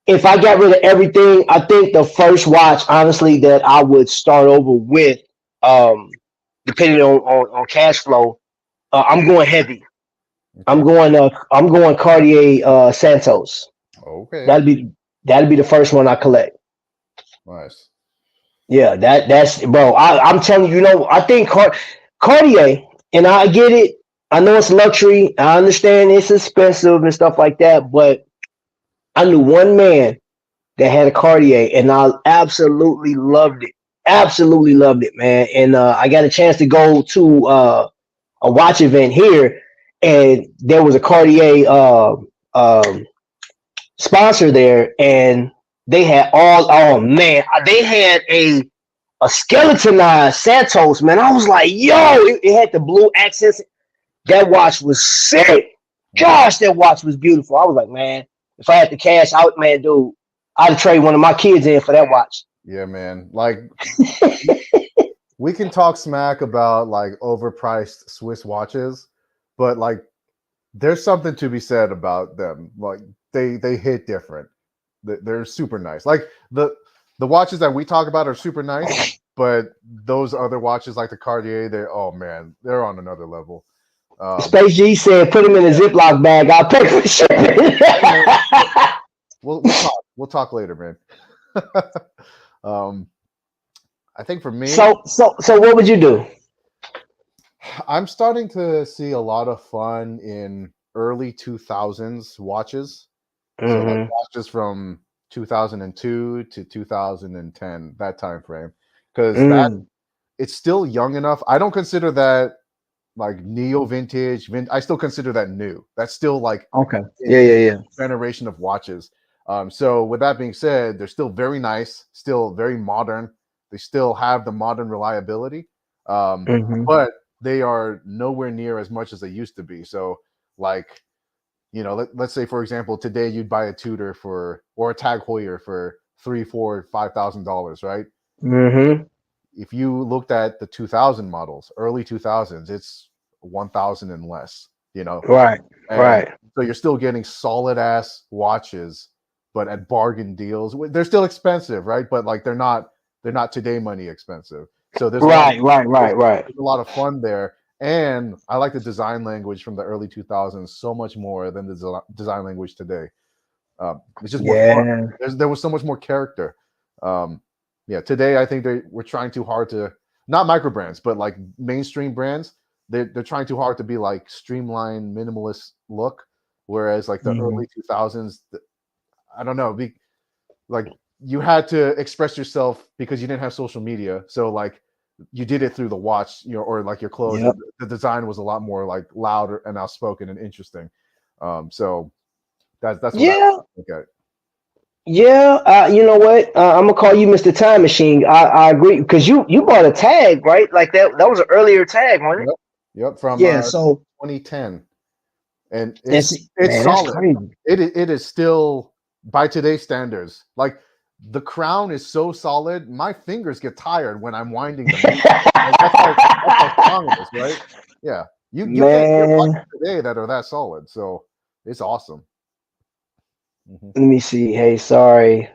If I got rid of everything, I think the first watch, honestly, that I would start over with, um, depending on cash flow, I'm going heavy. Okay. I'm going Cartier Santos. Okay. That'd be that'd be the first one I collect. Nice. Yeah, that's bro. I'm telling you, I think Cartier, and I get it. I know it's luxury. I understand it's expensive and stuff like that, but I knew one man that had a Cartier, and I absolutely loved it. Absolutely loved it, man. And I got a chance to go to a watch event here, and there was a Cartier sponsor there, and they had all. Oh man, they had a skeletonized Santos. Man, I was like, yo, it had the blue accents. That watch was sick. Mhm. Gosh, that watch was beautiful. I was like, man, if I had to cash out, man, dude, I'd trade one of my kids in for that watch. Yeah, man. Like we can talk smack about like overpriced Swiss watches, but like there's something to be said about them. Like they hit different. They're super nice. Like the watches that we talk about are super nice, but those other watches like the Cartier, oh man, they're on another level. Um, Space G said, put him in a Ziploc bag. I'll pay for shipping. hey man, we'll talk. We'll talk later, man. um, I think for me, so what would you do? I'm starting to see a lot of fun in early 2000s watches. So like Hmm. watches from 2002 to 2010, that time frame, because that Mm, it's still young enough. I don't consider that like neo vintage. I still consider that new. That's still like okay. Yeah, in yeah, yeah. generation of watches. So with that being said, they're still very nice, still very modern. They still have the modern reliability, Hmm. but they are nowhere near as much as they used to be. So like let's say for example, today you'd buy a Tudor or a Tag Heuer for three, four, $5,000, right? Hmm. If you looked at the 2000 models, early 2000s, it's 1,000 and less, Right, and right. so you're still getting solid ass watches, but at bargain deals. They're still expensive, right? But like they're not today money expensive. So Right, right, right, right. there's a lot of fun there. And I like the design language from the early 2000s so much more than the design language today. It's just more fun. Yeah. There was so much more character. Um, yeah, today I think we're trying too hard to, not microbrands, but like mainstream brands. They're trying too hard to be like streamlined, minimalist look, whereas like the Hmm. early 2000s, I don't know, like you had to express yourself because you didn't have social media, so like you did it through the watch, or like your clothes. Yep. The design was a lot more like loud and outspoken and interesting. So that's what I Yeah. look at. Yeah, you know what? I'm gonna call you Mr. Time Machine. I agree because you bought a tag, right? Like that was an earlier tag, wasn't it? Yep. Yep. From Yeah. So 2010, and that's it's man, that's solid. crazy. It is still by today's standards. Like the crown is so solid, my fingers get tired when I'm winding the movement. Like that's how strong it is, right? Yeah. You can't get Man, watches today that are that solid. So it's awesome. Hmm. let me see. Hey, sorry,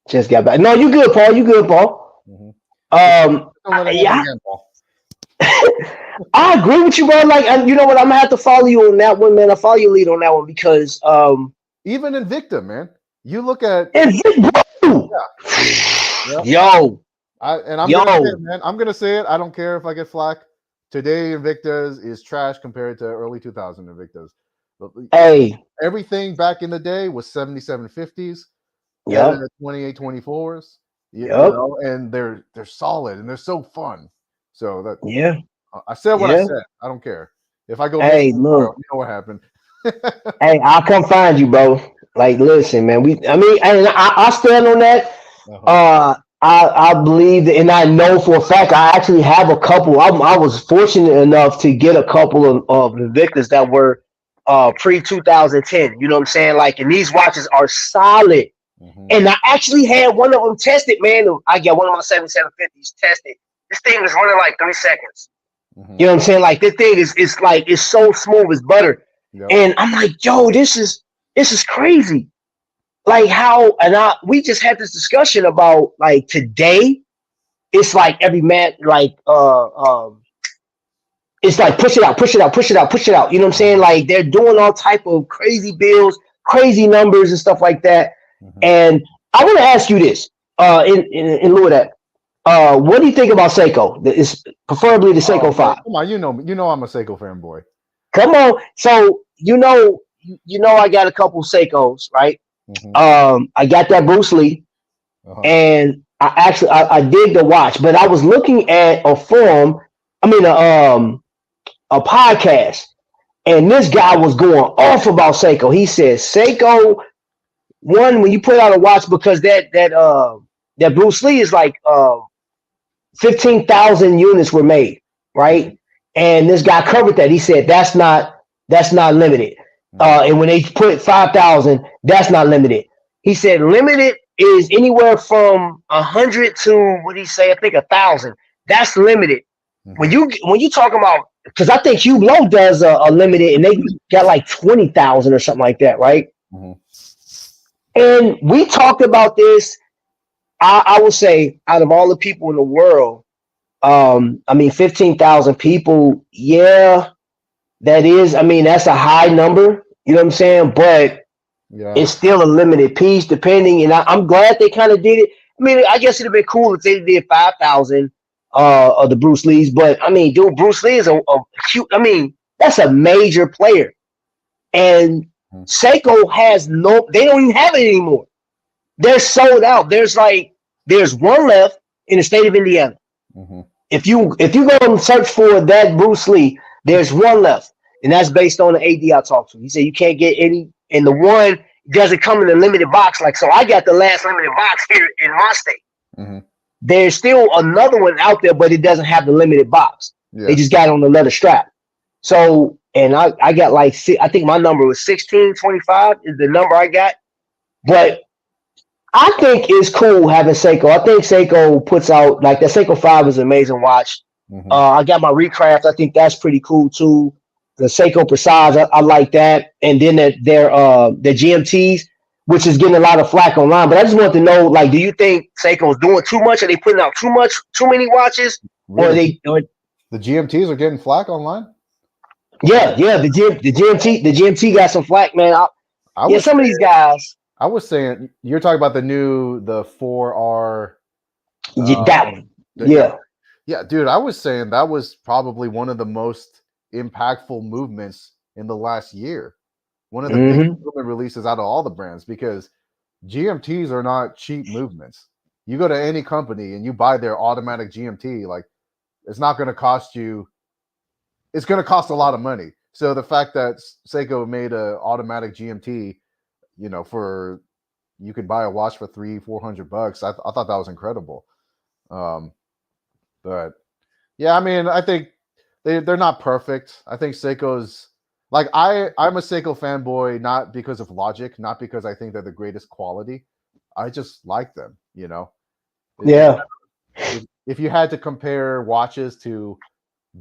just got back. No, you good, Paul. You good, Paul. Hmm. Just don't let it happen Yeah, again, Paul. I agree with you, bro. Like, you know what? I'm gonna have to follow you on that one, man. I follow your lead on that one because Even Invicta, man. You look at and bro, yeah. yo, And I'm gonna say yo, it, man. I'm gonna say it. I don't care if I get flack. Today Invictas is trash compared to early 2000 Invictas. hey, Everything back in the day was 7750s, better yep, than 2824s. You yep, know, and they're solid and they're so fun. So that yeah, I said what I yeah. said. I don't care. If I go missing Hey, tomorrow, look. you know what happened. Hey, I'll come find you, bro. Like, listen, man. I mean, and I stand on that. Uh-huh. I believe, that, and I know for a fact, I actually have a couple. I was fortunate enough to get a couple of Invictus that were pre 2010. You know what I'm saying? Like, and these watches are solid. Hmm. And I actually had one of them tested, man. I got one of my 7750s tested. This thing was running like 3 seconds. Hmm. You know what I'm saying? Like this thing is like it's so smooth as butter. Yep. And I'm like, yo, this is crazy. Like how and I we just had this discussion about like today, it's like every man like it's like push it out, push it out, push it out, push it out. You know what I'm saying? Like they're doing all type of crazy bills, crazy numbers and stuff like that. Hmm. And I want to ask you this, in lieu of that. What do you think about Seiko? It's preferably the Oh Seiko man, 5. come on, you know I'm a Seiko fanboy. Come on. So you know I got a couple Seikos, right? Hmm. I got that Bruce Lee, Uh-huh. and I dig the watch, but I was looking at a forum, I mean a podcast, and this guy was going off about Seiko. He says Seiko one when you put out a watch because that Bruce Lee is like 15,000 units were made, Hmm. right? And this guy covered that. He said that's not limited. Hmm. And when they put 5,000, that's not limited. He said limited is anywhere from 100 to what did he say? I think 1,000. That's limited. Hmm. When you talk about because I think Hugh Low does a limited and they got like 20,000 or something like that, right? Hmm. And we talked about this. I would say out of all the people in the world, I mean, 15,000 people, yeah, that is, I mean, that's a high number, you know what I'm saying? But Yeah. it's still a limited piece, depending, and I'm glad they kind of did it. I mean, I guess it'd have been cool if they did 5,000 of the Bruce Lees, but I mean, dude, Bruce Lee is a cute, I mean, that's a major player. And Hmm. Seiko has they don't even have it anymore. They're sold out. There's one left in the state of Indiana. Hmm. If you go and search for that Bruce Lee, there's one left, and that's based on the AD I talked to. He said you can't get any, and the one doesn't come in a limited box. Like so, I got the last limited box here in my state. Hmm. There's still another one out there, but it doesn't have the limited box. They Yeah. just got it on the leather strap. So, and I got like I think my number was 1625 is the number I got, but I think it's cool having Seiko. I think Seiko puts out like the Seiko 5 is an amazing watch. Hmm. I got my Recraft. I think that's pretty cool too. The Seiko Presage, I like that. And then the GMTs, which is getting a lot of flack online. But I just want to know, like, do you think Seiko is doing too much? Are they putting out too many watches? Or are Really, they? the GMTs are getting flack online. Yeah, yeah. The GMT got some flack, man. I Yeah, was some of these saying, guys. you're talking about the 4R. Yeah, that one. Yeah, Yeah. yeah, dude. I was saying that was probably one of the most impactful movements in the last year. One of the biggest Mm-hmm. movement releases out of all the brands because GMTs are not cheap movements. You go to any company and you buy their automatic GMT, like it's not going to cost you. It's going to cost a lot of money. So the fact that Seiko made a automatic GMT, for you could buy a watch for $300-400. I thought that was incredible. But yeah, I mean, I think they're not perfect. I think Seiko's like I'm a Seiko fanboy, not because of logic, not because I think they're the greatest quality. I just like them, you know. Yeah. If you had to compare watches to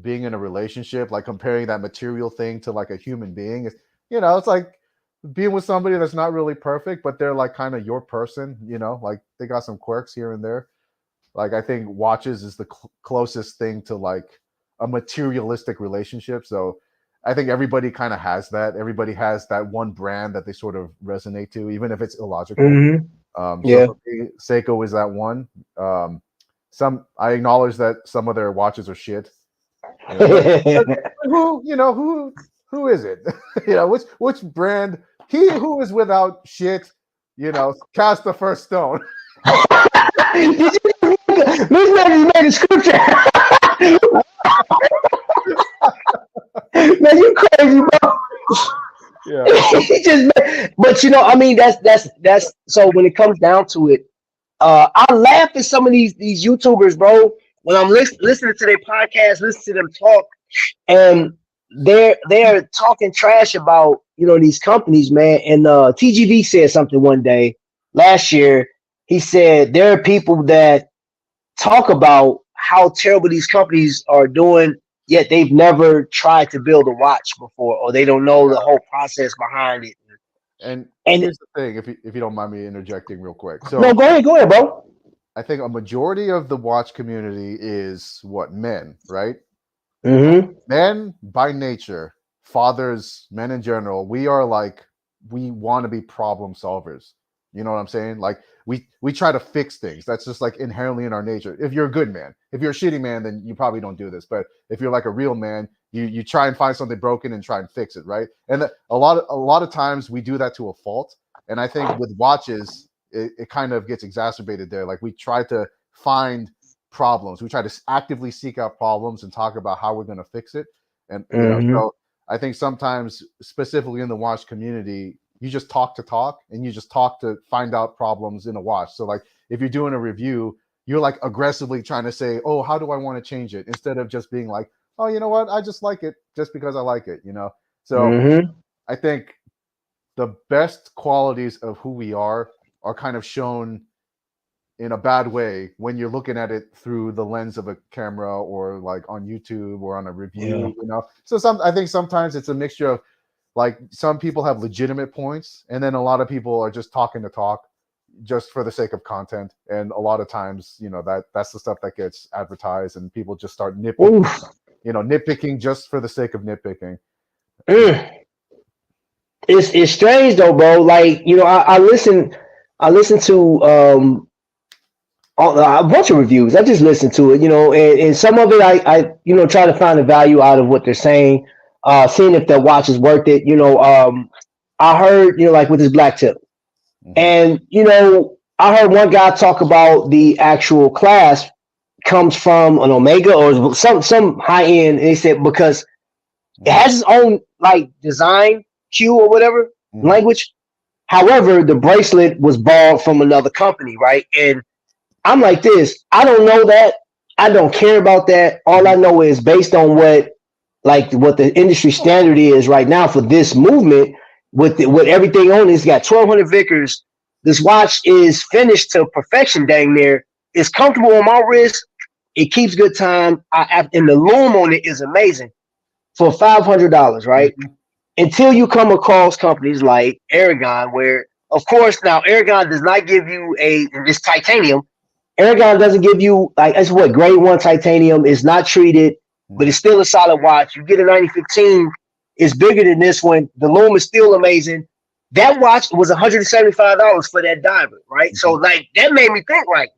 being in a relationship, like comparing that material thing to like a human being, it's like being with somebody that's not really perfect, but they're like kind of your person, like they got some quirks here and there. Like I think watches is the closest thing to like a materialistic relationship. So I think everybody kind of has that. Everybody has that one brand that they sort of resonate to, even if it's illogical. Yeah. So for me, Seiko is that one. I acknowledge that some of their watches are shit. Who is it? Which brand? He who is without shit, cast the first stone. This man just made a scripture. Man, you crazy, bro. Yeah. He just, but I mean, that's so when it comes down to it, I laugh at some of these YouTubers, bro. When I'm listening to their podcast, listening to them talk, and they're talking trash about these companies, man. And TGV said something one day last year. He said there are people that talk about how terrible these companies are doing, yet they've never tried to build a watch before, or they don't know the whole process behind it. And here's the thing, if you don't mind me interjecting real quick. So no, go ahead, bro. I think a majority of the watch community is what? Men, right? Mm-hmm. Men by nature, fathers, men in general, we want to be problem solvers. You know what I'm saying? Like we try to fix things. That's just like inherently in our nature. If you're a good man, if you're a shitty man, then you probably don't do this. But if you're like a real man, you try and find something broken and try and fix it, right? And a lot of times we do that to a fault. And I think with watches, it kind of gets exacerbated there. Like we try to find problems. We try to actively seek out problems and talk about how we're going to fix it. And so I think sometimes, specifically in the watch community, you just talk to talk, and you just talk to find out problems in a watch. So like if you're doing a review, you're like aggressively trying to say, oh, how do I want to change it? Instead of just being like, oh, you know what? I just like it just because I like it, So I think the best qualities of who we are kind of shown in a bad way when you're looking at it through the lens of a camera or like on YouTube or on a review, So I think sometimes it's a mixture of like some people have legitimate points, and then a lot of people are just talking to talk just for the sake of content. And a lot of times, that's the stuff that gets advertised, and people just start nitpicking just for the sake of nitpicking. It's strange though, bro. Like, I listen to a bunch of reviews. I just listen to it, and some of it I try to find the value out of what they're saying, seeing if that watch is worth it. I heard, like with this Blacktip, and I heard one guy talk about the actual class comes from an Omega or some high end, and he said because it has its own like design Q or whatever language. However, the bracelet was borrowed from another company, right? And I'm like this. I don't know that. I don't care about that. All I know is based on what the industry standard is right now for this movement with everything on it. It's got 1,200 Vickers. This watch is finished to perfection, dang near. It's comfortable on my wrist. It keeps good time. And the loom on it is amazing for $500, right? Until you come across companies like Aragon, where, of course, now Aragon does not give you this titanium. Aragon doesn't give you that's what grade 1 titanium is not treated, but it's still a solid watch. You get a 9015, it's bigger than this one. The loom is still amazing. That watch was $175 for that diamond, right? So like that made me think like,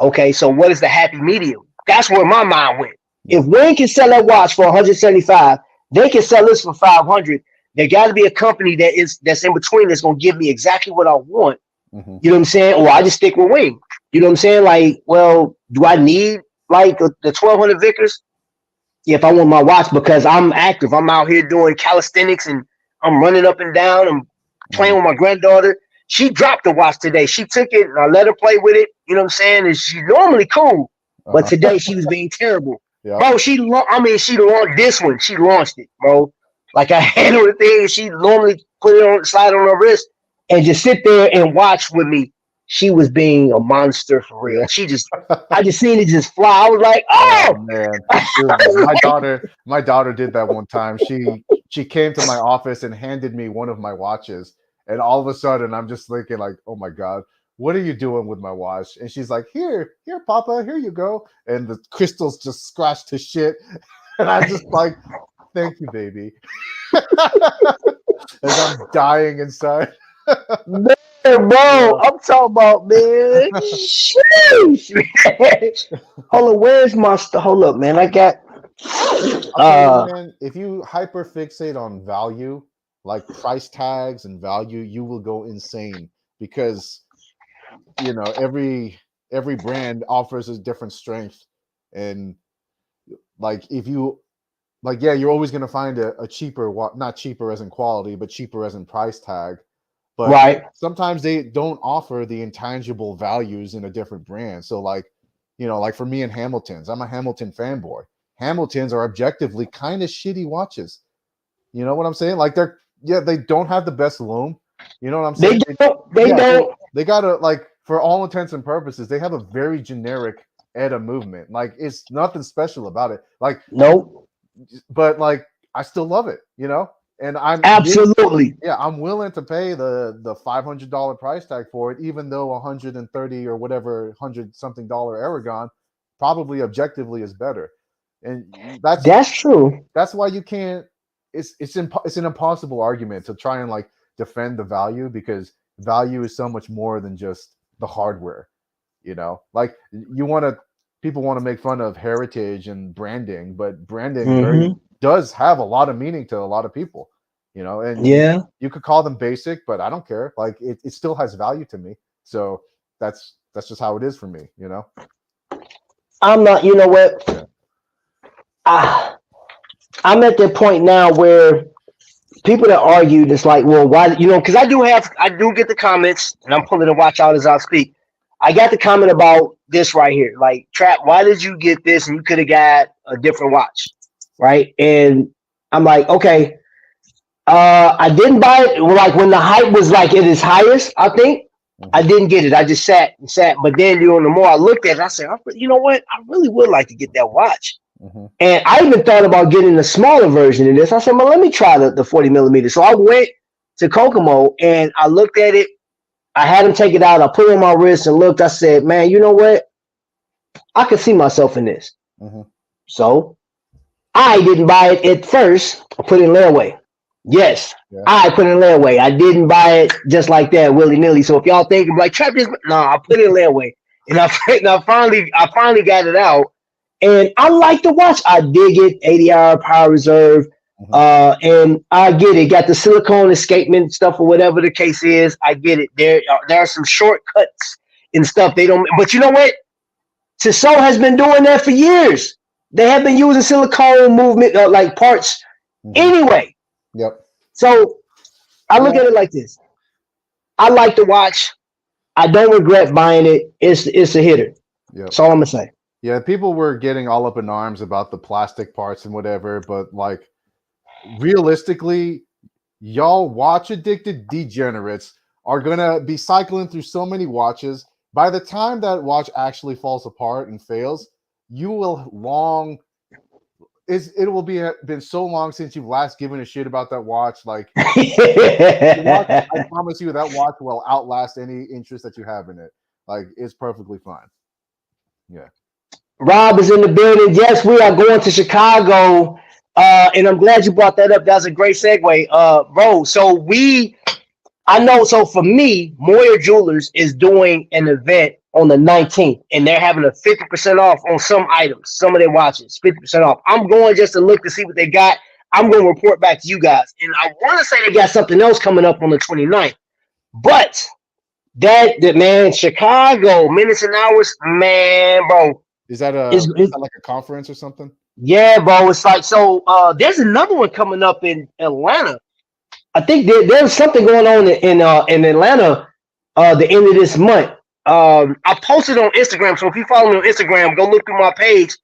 okay, so what is the happy medium? That's where my mind went. If Wayne can sell that watch for 175, they can sell this for 500. There got to be a company that's in between that's gonna give me exactly what I want. You know what I'm saying? Or I just stick with Wing. You know what I'm saying? Like, well, do I need like the 1,200 Vickers? Yeah, if I want my watch because I'm active, I'm out here doing calisthenics and I'm running up and down. I'm playing with my granddaughter. she dropped the watch today. She took it and I let her play with it. You know what I'm saying? And she's normally cool, but today she was being terrible. Yeah. Bro, she launched this one. She launched it, bro. Like I handled the thing. She normally put it on, slide on her wrist, and just sit there and watch with me. She was being a monster for real. Yeah. I just seen it just fly. I was like, Oh oh, man, I my daughter did that one time. She came to my office and handed me one of my watches, and all of a sudden I'm just thinking like, oh my god, what are you doing with my watch? And she's like, here, Papa, here you go. And the crystals just scratched to shit, and I'm just like, thank you, baby. As I'm dying inside. man, bro, I'm talking about, man. Sheesh, man. Hold on, where's my hold up, man. I got I'll tell you, man, if you hyper fixate on value, like price tags and value, you will go insane because every brand offers a different strength. And like if you like, yeah, you're always gonna find a cheaper not cheaper as in quality, but cheaper as in price tag. But right. sometimes they don't offer the intangible values in a different brand. So like, like for me and Hamilton's, I'm a Hamilton fanboy. Hamiltons are objectively kind of shitty watches. You know what I'm saying? Like they don't have the best loom. You know what I'm saying? They don't. They gotta, like, for all intents and purposes, they have a very generic ETA movement. Like it's nothing special about it. Like nope. But like I still love it, and I'm absolutely I'm willing to pay the $500 price tag for it, even though 130 or whatever $100-something Aragon probably objectively is better. And that's true. That's why you can't. It's an impossible argument to try and like defend the value, because value is so much more than just the hardware. Like people want to make fun of heritage and branding, but branding does have a lot of meaning to a lot of people. And yeah, you could call them basic, but I don't care. Like it still has value to me. So that's just how it is for me. I'm not. You know what? Yeah. I'm at that point now where people that argue, it's like, well, why? Because I do get the comments, and I'm pulling the watch out as I speak. I got the comment about this right here, like, Trap, why did you get this and you could have got a different watch, right? And I'm like, okay, I didn't buy it. Like when the hype was like at its highest, I think I didn't get it. I just sat. But then the more I looked at it, I said, you know what? I really would like to get that watch. And I even thought about getting a smaller version of this. I said, well, let me try the 40 millimeter. So I went to Kokomo and I looked at it. I had him take it out. I put it on my wrist and looked. I said, man, you know what? I could see myself in this. So I didn't buy it at first. I put it in layaway. Yes, yeah. I put it in layaway. I didn't buy it just like that, willy-nilly. So if y'all think like, Trap, no, I put it in layaway. And I finally got it out. And I like the watch. I dig it. 80-hour power reserve. And I get it. Got the silicone escapement stuff or whatever the case is. I get it. There are some shortcuts and stuff. They don't. But you know what? Tissot has been doing that for years. They have been using silicone movement like parts anyway. Yep. So I look at it like this. I like the watch. I don't regret buying it. It's a hitter. Yep. That's all I'm gonna say. Yeah, people were getting all up in arms about the plastic parts and whatever, but like realistically, y'all watch addicted degenerates are gonna be cycling through so many watches. By the time that watch actually falls apart and fails, you will it will be been so long since you've last given a shit about that watch. Like, I promise you that watch will outlast any interest that you have in it. Like, it's perfectly fine. Yeah. Rob is in the building. Yes, we are going to Chicago. And I'm glad you brought that up. That's a great segue. Bro, so I know, so for me, Moyer Jewelers is doing an event on the 19th, and they're having a 50% off on some items, some of their watches, 50% off. I'm going just to look to see what they got. I'm going to report back to you guys. And I want to say they got something else coming up on the 29th. But that man, Chicago, minutes and hours, man, bro. Is that like a conference or something? Yeah, bro. It's like, so there's another one coming up in Atlanta. I think there's something going on in Atlanta the end of this month. I posted on Instagram, so if you follow me on Instagram, go look through my page.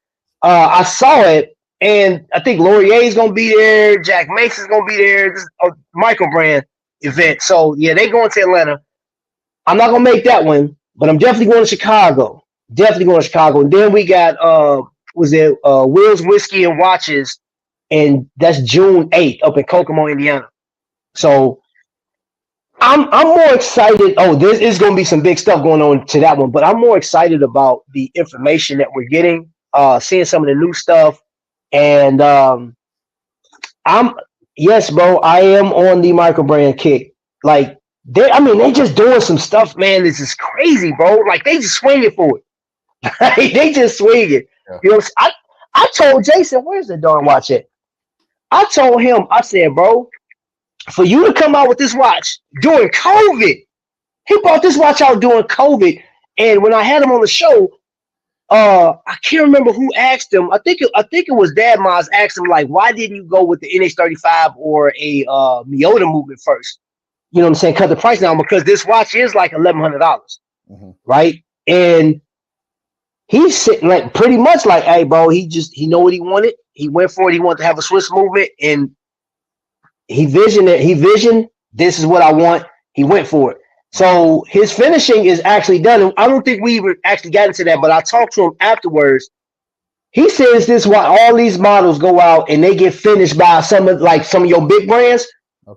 I saw it, and I think Laurier's gonna be there. Jack Mason's gonna be there. This is a Microbrand event. So yeah, they going to Atlanta. I'm not gonna make that one, but I'm definitely going to Chicago. Definitely going to Chicago. And then we got was it Will's Whiskey and Watches, and that's June 8th up in Kokomo, Indiana. So I'm more excited. Oh, there is going to be some big stuff going on to that one, but I'm more excited about the information that we're getting, seeing some of the new stuff, and I'm yes, bro. I am on the Microbrand kick. Like I mean, they just doing some stuff, man. This is crazy, bro. Like they just swinging for it. Like, they just swinging. Yeah. You know, I told Jason, where's the darn watch at? I told him, I said, bro, for you to come out with this watch during COVID, he brought this watch out during COVID, and when I had him on the show, I can't remember who asked him. I think it was Dad Maz asked him like, why didn't you go with the NH35 or a Miyota movement first? You know what I'm saying? Cut the price down because this watch is like $1,100, right? And he's sitting like pretty much like, hey, bro, he know what he wanted. He went for it. He wanted to have a Swiss movement, and he visioned it. He visioned this is what I want. He went for it. So his finishing is actually done. And I don't think we even actually got into that, but I talked to him afterwards. He says this why all these models go out and they get finished by some of your big brands.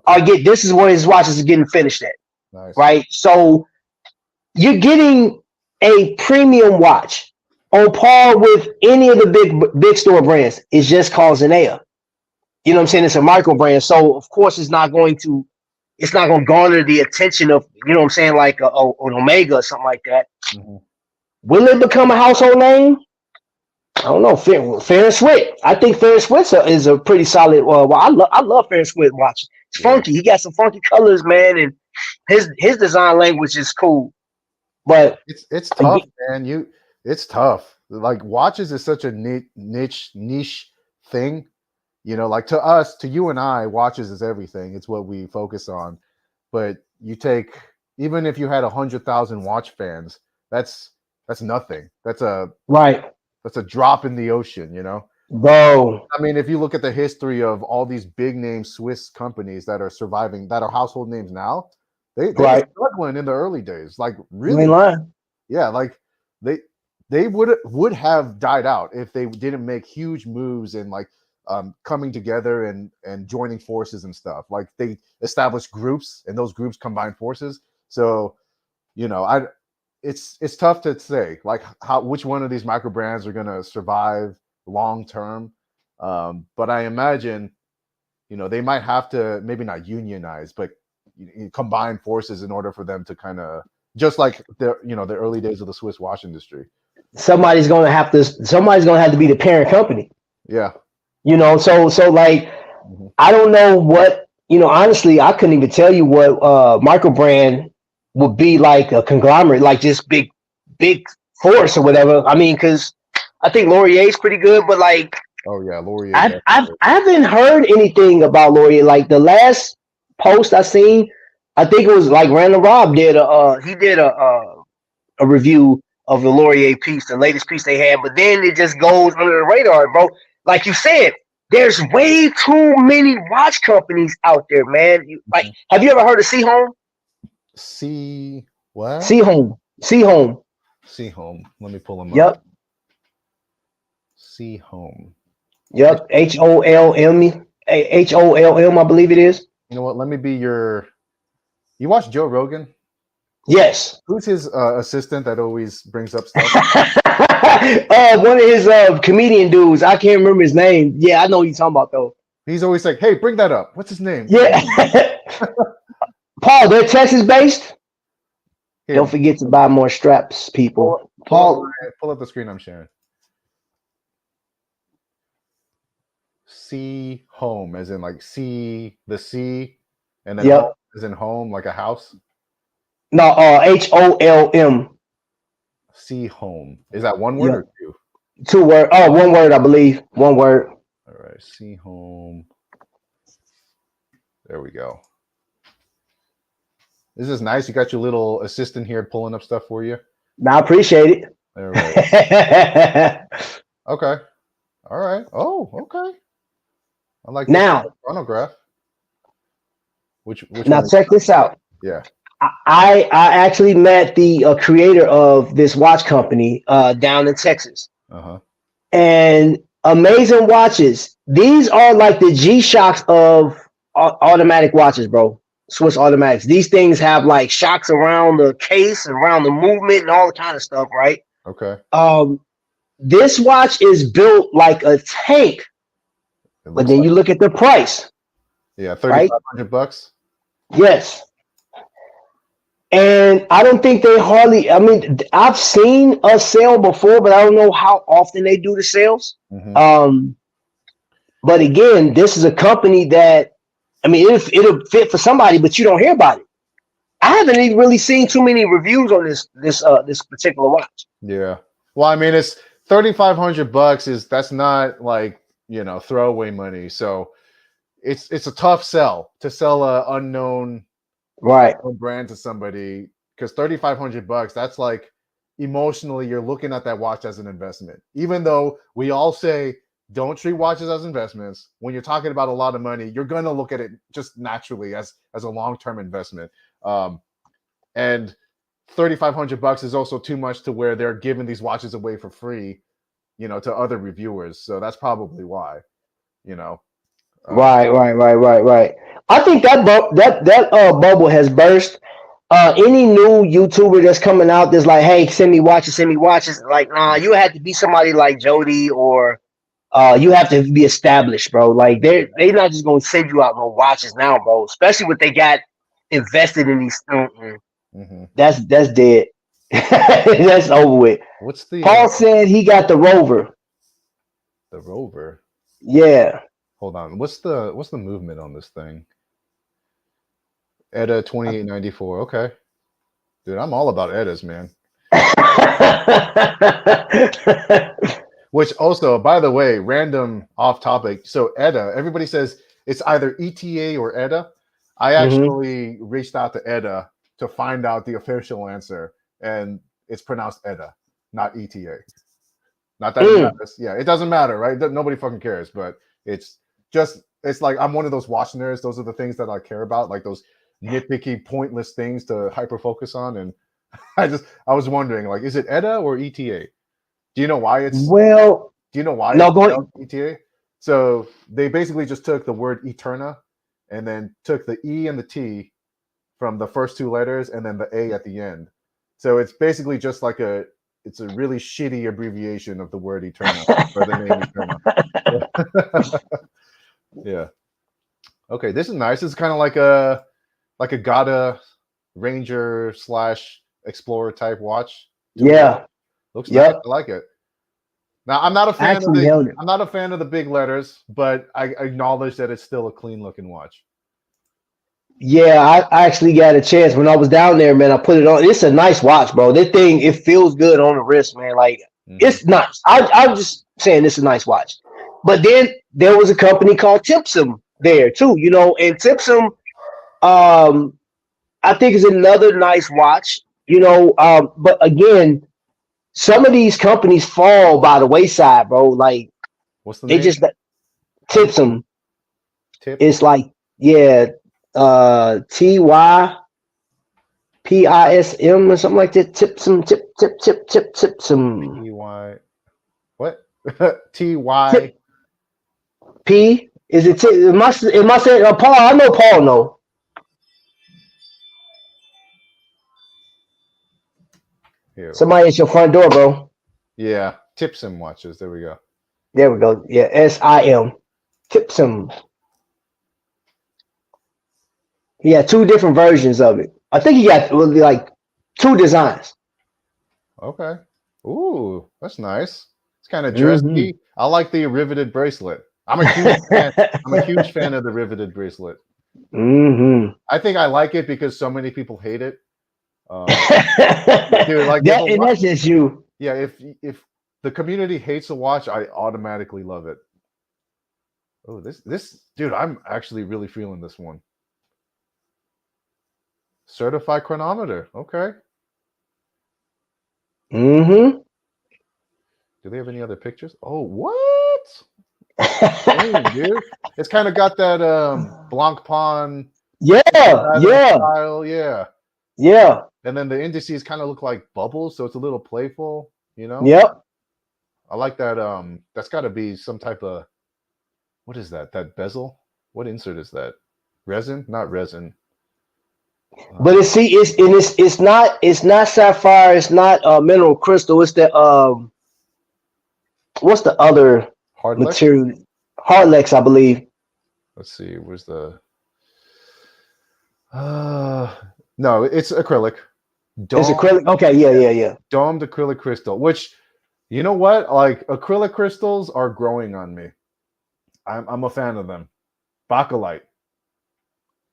Okay. This is where his watches are getting finished at. Nice. Right. So you're getting a premium watch on par with any of the big store brands. It's just causing air. You know what I'm saying? It's a micro brand. So of course it's not going to garner the attention of, you know what I'm saying, like an Omega or something like that. Mm-hmm. Will it become a household name? I don't know. Fair and Swift. I think Fair and Swift is a pretty solid. Well, I love Fair and Swift watches. It's funky. He got some funky colors, man, and his design language is cool. But it's tough, man. It's tough. Like watches is such a niche thing. You know, like to us, to you and I, watches is everything. It's what we focus on. But you take, even if you had 100,000 watch fans, that's nothing. That's a drop in the ocean, you know? Bro. I mean, if you look at the history of all these big name Swiss companies that are surviving, that are household names now, they were struggling in the early days. Like really, yeah, like they would have died out if they didn't make huge moves and like coming together and joining forces and stuff. Like they established groups and those groups combine forces. So, you know, it's tough to say like which one of these micro brands are going to survive long term. But I imagine, you know, they might have to maybe not unionize, but combine forces in order for them to kind of just like the early days of the Swiss watch industry. Somebody's going to have to be the parent company. Yeah. You know, so like, I don't know what, you know, honestly, I couldn't even tell you what Microbrand would be like a conglomerate, like just big force or whatever. I mean, because I think Laurier's pretty good, but like, oh yeah, Laurier. I haven't heard anything about Laurier. Like the last post I seen, I think it was like Random Rob did a review of the Laurier piece, the latest piece they had, but then it just goes under the radar, bro. Like you said, there's way too many watch companies out there, man. Have you ever heard of C-Home? What? C-Home. Let me pull them up. C-Home. Yep. HOLM, I believe it is. You know what? Let me be your. You watch Joe Rogan? Yes. Who's his assistant that always brings up stuff? One of his comedian dudes. I can't remember his name. Yeah, I know what you're talking about though. He's always like, "Hey, bring that up. What's his name?" Yeah. Paul, they're Texas based. Here. Don't forget to buy more straps, people. Pull up the screen I'm sharing. C-Home, as in like the sea, and then home as in home, like a house. No, HOLM. C-Home. Is that one word or two? Two word. Oh, one word, I believe. One word. All right. C-Home. There we go. This is nice. You got your little assistant here pulling up stuff for you. I appreciate All right. it. Okay. All right. Oh, okay. I like this Now, chronograph. Which now one? check this out. Yeah. I actually met the creator of this watch company down in Texas, Uh-huh. and amazing watches. These are like the G Shocks of automatic watches, bro. Swiss automatics. These things have like shocks around the case, around the movement, and all the kind of stuff, right? Okay. This watch is built like a tank, It but looks then like you look at the price, yeah, right? $3,500. Yes. And I don't think they hardly. I mean, I've seen a sale before, but I don't know how often they do the sales. Mm-hmm. But again, this is a company that, I mean, it'll fit for somebody, but you don't hear about it. I haven't even really seen too many reviews on this particular watch. Yeah. Well, I mean, it's $3,500 that's not like, throwaway money. So it's a tough sell to sell a unknown Right. brand to somebody, because $3,500, that's like emotionally you're looking at that watch as an investment. Even though we all say don't treat watches as investments, when you're talking about a lot of money, you're going to look at it just naturally as a long-term investment. And $3,500 is also too much to where they're giving these watches away for free, to other reviewers. So that's probably why, Right. I think that bubble has burst. Any new YouTuber that's coming out that's like, hey, send me watches. Like, nah, you had to be somebody like Jody, or you have to be established, bro. Like they not just gonna send you out no watches now, bro. Especially what they got invested in these. Mm-hmm. That's dead. That's over with. What's the Paul said he got the Rover. The Rover? Yeah. Hold on. What's the movement on this thing? ETA 2894. Okay. Dude, I'm all about ETAs, man. Which also, by the way, random off topic. So ETA, everybody says it's either ETA or ETA. I actually reached out to ETA to find out the official answer, and it's pronounced ETA, not ETA. Not that it matters. Yeah, it doesn't matter, right? Nobody fucking cares, but it's like I'm one of those watch nerds. Those are the things that I care about, like those nitpicky, pointless things to hyper focus on. And I was wondering, like, is it ETA or ETA? Do you know why it's well? Do you know why No, it's go ETA? So they basically just took the word Eterna and then took the E and the T from the first two letters and then the A at the end. So it's basically just like it's a really shitty abbreviation of the word Eterna or the name Eterna. Yeah. Okay, this is nice. It's kind of like a Gata Ranger / Explorer type watch. Yeah. Looks nice. I like it. Now I'm not a fan I'm not a fan of the big letters, but I acknowledge that it's still a clean looking watch. Yeah, I actually got a chance when I was down there, man. I put it on. It's a nice watch, bro. This thing, it feels good on the wrist, man. Like it's nice. I'm just saying it's a nice watch. But then there was a company called Tipsum there too, and Tipsum, I think is another nice watch, but again, some of these companies fall by the wayside, bro. Like what's the they name? just Tipsum. Tip? It's like, yeah, TYPISM or something like that. Tipsum. TY what? TY P is it? It must say Paul. I know Paul. No. Here. Somebody at your front door, bro. Yeah, Tipsum watches. There we go. There we go. Yeah, SIM. Tipsum. He had two different versions of it. I think he got like two designs. Okay. Ooh, that's nice. It's kind of dressy. I like the riveted bracelet. I'm a huge fan. I'm a huge fan of the riveted bracelet. I think I like it because so many people hate it. Dude, like and that's just you. Yeah, if the community hates a watch, I automatically love it. Oh, this dude, I'm actually really feeling this one. Certified chronometer. Okay. Mm-hmm. Do they have any other pictures? Oh, what? Dang, dude. It's kind of got that Blanc Pond Yeah, Saturn yeah, style, yeah. yeah, And then the indices kind of look like bubbles, so it's a little playful, you know. yep. I like that. That's got to be some type of, what is that? That bezel? What insert is that? Resin? Not resin. But it's not sapphire. It's not mineral crystal. It's the what's the other Hardlex. material? Hardlex, I believe. Let's see. Where's the? Uh, no, it's acrylic. It's Dome, acrylic. Okay, yeah, yeah, yeah. domed acrylic crystal. Which, you know what? Like acrylic crystals are growing on me. I'm a fan of them. Bakelite.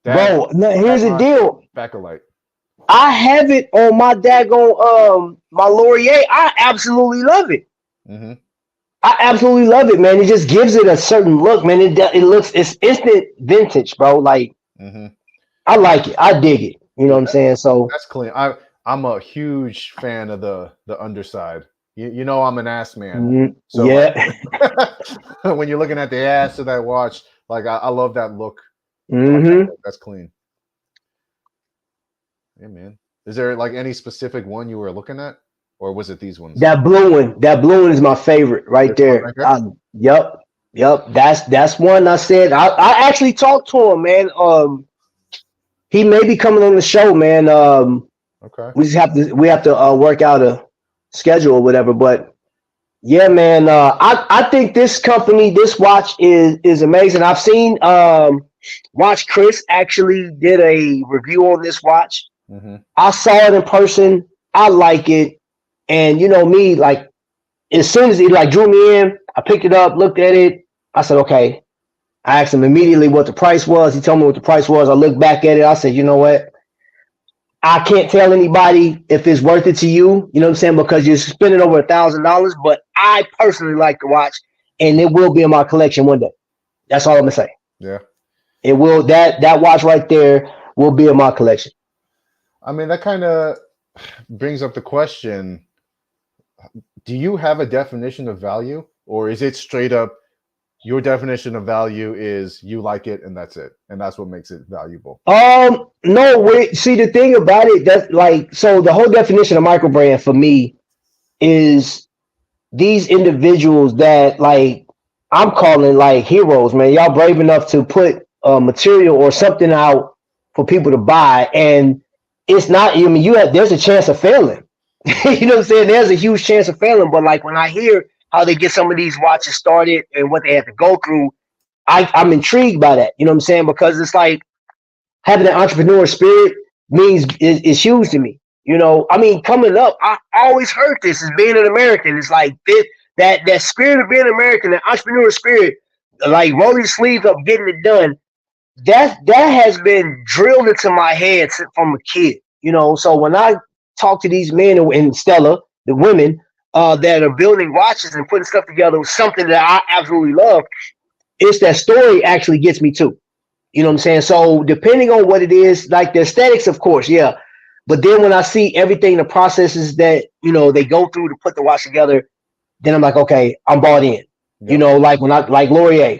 Dag Bro, now here's the Dagmeister deal. Bakelite. I have it on my daggone my Laurier. I absolutely love it. Mm-hmm. I absolutely love it, man. It just gives it a certain look, man. It looks it's instant vintage, bro. Like Mm-hmm. I like it. I dig it. You know Yeah, what I'm saying? So that's clean. I'm a huge fan of the underside. You know I'm an ass man. So like yeah. when you're looking at the ass of that watch, like I love that look. So hmm that's clean. Yeah, man. Is there like any specific one you were looking at, or was it these ones? That blue one is my favorite right This one there. right here? Yep, yep. That's one I said. I actually talked to him, man. He may be coming on the show, man. Okay. We have to work out a schedule or whatever. But yeah, man. I think this company, this watch is amazing. I've seen Watch Chris actually did a review on this watch. Mm-hmm. I saw it in person. I like it. And you know me, like as soon as he like drew me in, I picked it up, looked at it. I said, okay. I asked him immediately what the price was. He told me what the price was. I looked back at it. I said, you know what? I can't tell anybody if it's worth it to you. You know what I'm saying? Because you're spending over $1,000. But I personally like the watch, and it will be in my collection one day. That's all I'm gonna say. Yeah. It will that watch right there will be in my collection. I mean, that kind of brings up the question: do you have a definition of value, or is it straight up your definition of value is you like it and that's it, and that's what makes it valuable? No, wait. See, the thing about it, that's like, so the whole definition of microbrand for me is these individuals that like I'm calling like heroes, man. Y'all brave enough to put material or something out for people to buy, and it's not. I mean, you have there's a chance of failing. You know what I'm saying? There's a huge chance of failing. But like when I hear how they get some of these watches started and what they have to go through, I'm intrigued by that. You know what I'm saying? Because it's like having an entrepreneur spirit means is huge to me. You know, I mean, coming up, I always heard this as being an American. It's like this, that spirit of being American, the entrepreneur spirit, like rolling your sleeves up, getting it done. That has been drilled into my head from a kid. You know, so when I talk to these men and Stella, the women that are building watches and putting stuff together, something that I absolutely love. It's that story actually gets me too. You know what I'm saying? So depending on what it is, like the aesthetics, of course, yeah. But then when I see everything, the processes that they go through to put the watch together, then I'm like, okay, I'm bought in. Yep. You know, like when I like Laurier,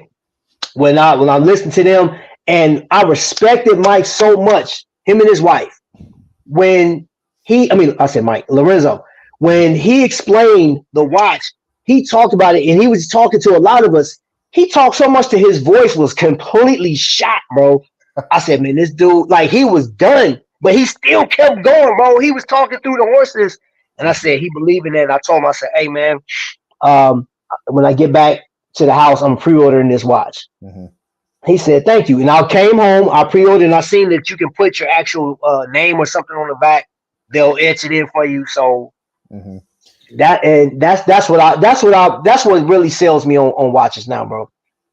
when I listen to them, and I respected Mike so much, him and his wife, when I said Mike Lorenzo, when he explained the watch, he talked about it, and he was talking to a lot of us. He talked so much that his voice was completely shot, bro. I said, man, this dude, like, he was done, but he still kept going, bro. He was talking through the horses. And I said, he believed in that. And I told him, I said, hey, man, when I get back to the house, I'm pre-ordering this watch. Mm-hmm. He said, thank you. And I came home, I pre-ordered, and I seen that you can put your actual name or something on the back. They'll etch it in for you. So Mm-hmm. that's what really sells me on watches now, bro.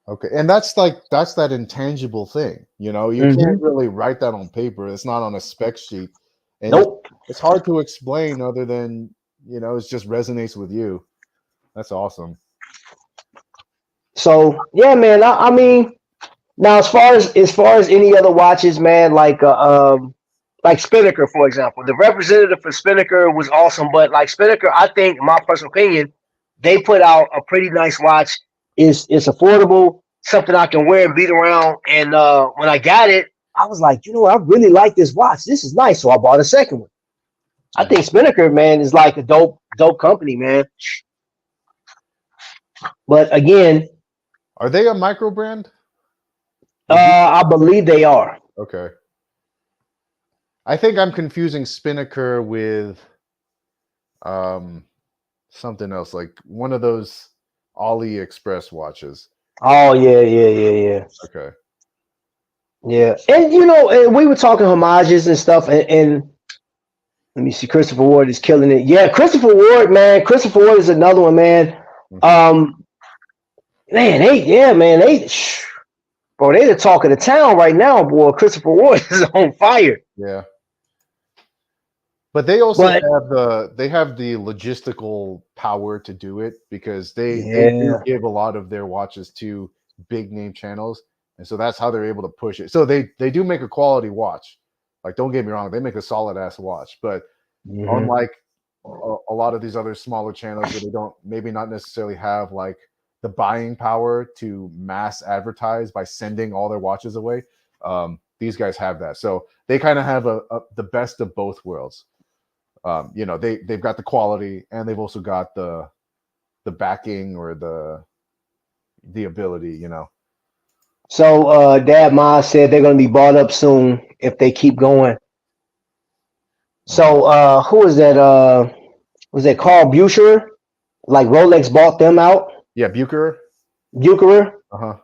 Okay, and that's that intangible thing. You can't really write that on paper. It's not on a spec sheet, and Nope. it's hard to explain other than it just resonates with you. That's awesome. So yeah, man. I mean, now as far as any other watches, man, like like Spinnaker, for example. The representative for Spinnaker was awesome, but like Spinnaker, I think, in my personal opinion, they put out a pretty nice watch. It's affordable, something I can wear and beat around. And when I got it, I was like, I really like this watch. This is nice, so I bought a second one. I think Spinnaker, man, is like a dope company, man. But again, Are they a micro brand? I believe they are. Okay. I think I'm confusing Spinnaker with something else, like one of those AliExpress watches. Oh yeah. Okay. Yeah, and and we were talking homages and stuff, and let me see, Christopher Ward is killing it. Yeah, Christopher Ward, man. Christopher Ward is another one, man. Man, bro, they the talk of the town right now, boy. Christopher Ward is on fire. Yeah. But they also have the logistical power to do it, because they do give a lot of their watches to big name channels, and so that's how they're able to push it. So they do make a quality watch. Like, don't get me wrong, they make a solid ass watch, but unlike a lot of these other smaller channels where they don't maybe not necessarily have like the buying power to mass advertise by sending all their watches away, these guys have that. So they kind of have the best of both worlds. They've got the quality, and they've also got the backing or the ability, So Dad Ma said they're gonna be bought up soon if they keep going. So who is that? Was that Carl Bucherer? Like Rolex bought them out? Yeah, Bucherer. Uh-huh.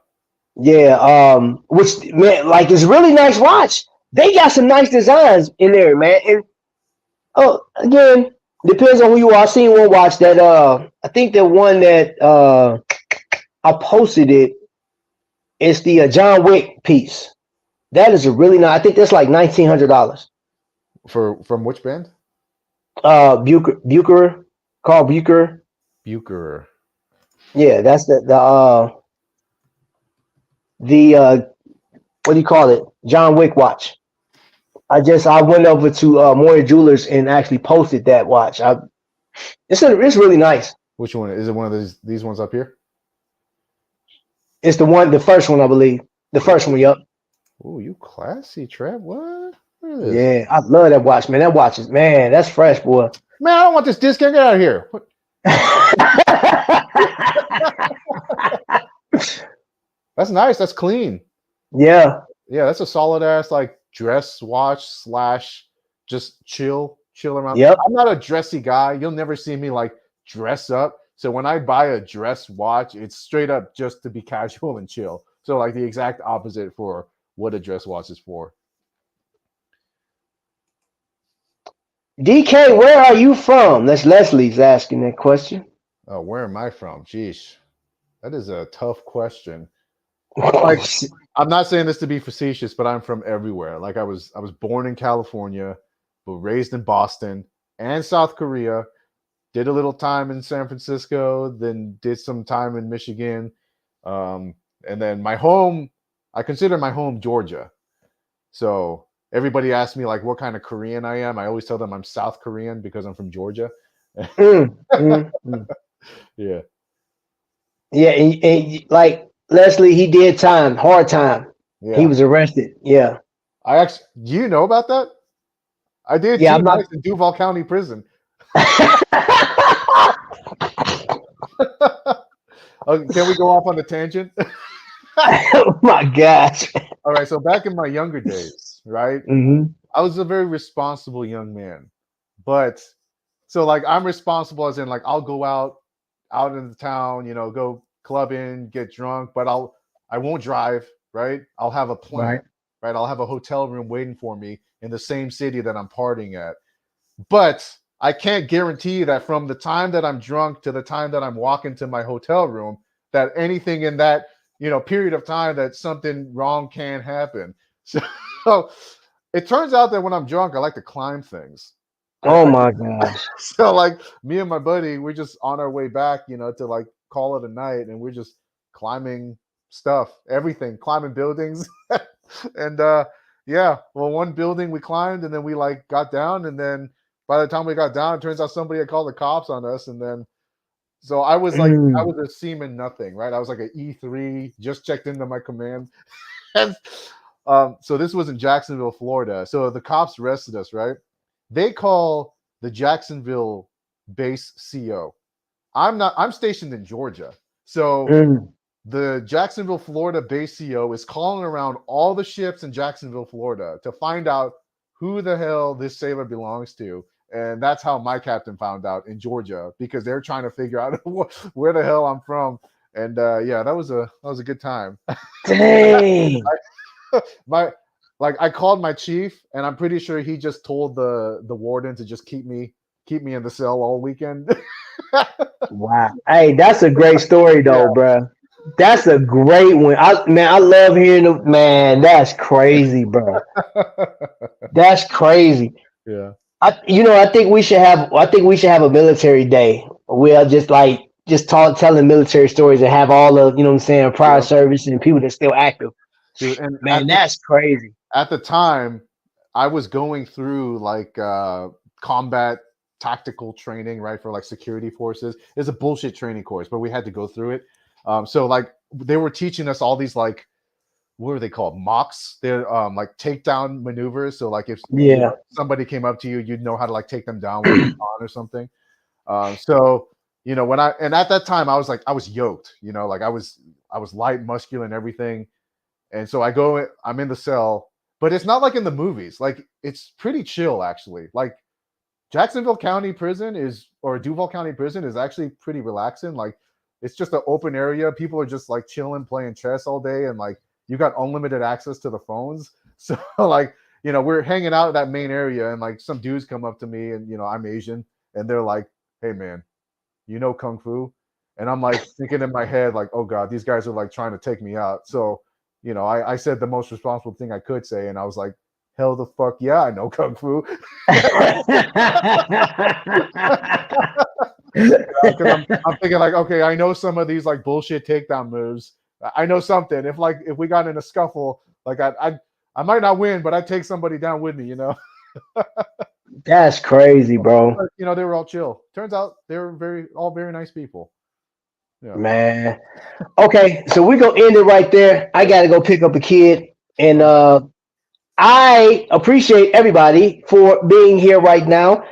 Yeah, which, man, like, it's really nice watch. They got some nice designs in there, man. And again, depends on who you are. I seen one watch that I think the one that I posted it. It's the John Wick piece. That is a really nice. I think that's like $1,900. From which band? Bucherer, Carl Bucherer. Bucherer. Yeah, that's the what do you call it? John Wick watch. I went over to Moyer Jewelers and actually posted that watch. It's really nice. Which one is it? One of these ones up here? It's the first one, I believe. The first one, yup. Oh, you classy, Trev. What? Yeah, I love that watch, man. That watch is, man, that's fresh, boy. Man, I don't want this discount. Get out of here. That's nice. That's clean. Yeah. Yeah, that's a solid ass like dress watch / just chill around. Yep. I'm not a dressy guy. You'll never see me like dress up. So when I buy a dress watch, it's straight up just to be casual and chill. So like the exact opposite for what a dress watch is for. DK, where are you from? That's Leslie's asking that question. Oh, where am I from? Jeez, that is a tough question. Like, I'm not saying this to be facetious, but I'm from everywhere. Like I was born in California, but raised in Boston and South Korea. Did a little time in San Francisco, then did some time in Michigan. And then I consider my home Georgia. So everybody asks me like what kind of Korean I am. I always tell them I'm South Korean because I'm from Georgia. Yeah. Yeah, and like Leslie, he did time, hard time. Yeah. He was arrested. Yeah. Do you know about that? I did 2 nights in Duval County Prison. Can we go off on a tangent? Oh my gosh. All right. So back in my younger days, right? Mm-hmm. I was a very responsible young man. But so like I'm responsible as in like I'll go out in the town, go clubbing, get drunk, but I won't drive, right? I'll have a plan, right? I'll have a hotel room waiting for me in the same city that I'm partying at. But I can't guarantee that from the time that I'm drunk to the time that I'm walking to my hotel room, that anything in that, period of time that something wrong can happen. So it turns out that when I'm drunk, I like to climb things. Oh my gosh. So like me and my buddy, we're just on our way back, to like call it a night, and we're just climbing stuff, everything, climbing buildings. And Yeah. Well, one building we climbed, and then we like got down, and then by the time we got down, it turns out somebody had called the cops on us, and then so I was like, I Mm. was a seaman nothing, right? I was like an E3, just checked into my command. And, so this was in Jacksonville, Florida. So the cops arrested us, right? They call the Jacksonville base CO. I'm stationed in Georgia. So Mm. the Jacksonville, Florida base CO is calling around all the ships in Jacksonville, Florida to find out who the hell this sailor belongs to. And that's how my captain found out in Georgia, because they're trying to figure out where the hell I'm from. And yeah, that was a good time. Dang. my I called my chief, and I'm pretty sure he just told the warden to just keep me in the cell all weekend. Wow. Hey, that's a great story Yeah. though, bro. That's a great one. I love hearing the man. That's crazy, bro. That's crazy. Yeah. I think we should have a military day. We'll just talk, telling military stories and have all of, what I'm saying, prior Yeah. service and people that's still active. Dude, and Man, that's crazy. at the time, I was going through like combat tactical training, right, for like security forces. It's a bullshit training course, but we had to go through it. So like they were teaching us all these like, what are they called? Mocks. They're like takedown maneuvers. So like if Yeah. somebody came up to you, you'd know how to like take them down with a baton or something. So when at that time I was yoked. Like I was light, muscular, and everything. And so I'm in the cell, but it's not like in the movies. Like it's pretty chill actually. Like Jacksonville County Prison or Duval County Prison is actually pretty relaxing. Like it's just an open area. People are just like chilling, playing chess all day, and like you got unlimited access to the phones. So like, we're hanging out in that main area, and like some dudes come up to me, and I'm Asian, and they're like, "Hey man, kung fu?" And I'm like thinking in my head, like, "Oh god, these guys are like trying to take me out." So, I said the most responsible thing I could say, and I was like, "Hell the fuck yeah, I know kung fu." Because I'm thinking like, okay, I know some of these like bullshit takedown moves. I know something. If we got in a scuffle, like I might not win, but I'd take somebody down with me. That's crazy, bro. But, they were all chill. Turns out they were all very nice people. Yeah. Man. Okay, so we're gonna end it right there. I gotta go pick up a kid. And I appreciate everybody for being here right now.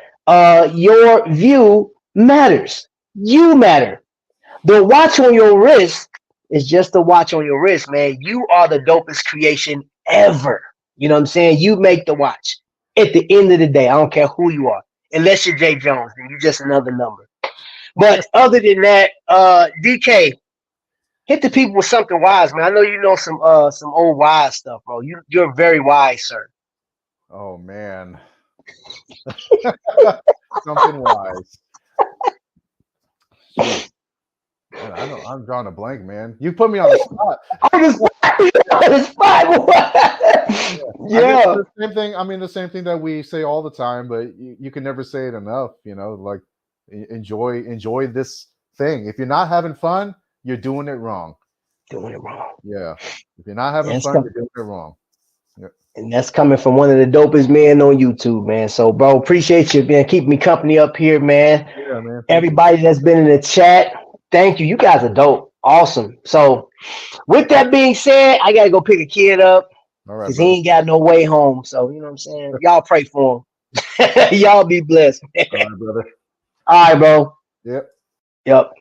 Your view matters. You matter. The watch on your wrist is just a watch on your wrist, man. You are the dopest creation ever. You know what I'm saying? You make the watch. At the end of the day, I don't care who you are. Unless you're Jay Jones, then you're just another number. But other than that, DK, hit the people with something wise, man. I know you know some old wise stuff, bro. You're very wise, sir. Oh man. Something wise. Jeez. Man, I'm drawing a blank, man. You put me on the spot. On the spot. On the spot. Yeah. The same thing. I mean, the same thing that we say all the time, but you can never say it enough. Like enjoy this thing. If you're not having fun, you're doing it wrong. Doing it wrong. Yeah. If you're not having fun, you're doing it wrong. Yeah. And that's coming from one of the dopest men on YouTube, man. So, bro, appreciate you, man. Keep me company up here, man. Yeah, man. Everybody that's been in the chat, thank you. You guys are dope. Awesome. So, with that being said, I got to go pick a kid up All right, because brother. he ain't got no way home. So, you know what I'm saying? Y'all pray for him. Y'all be blessed. All right, brother. All right, bro. Yep. Yep.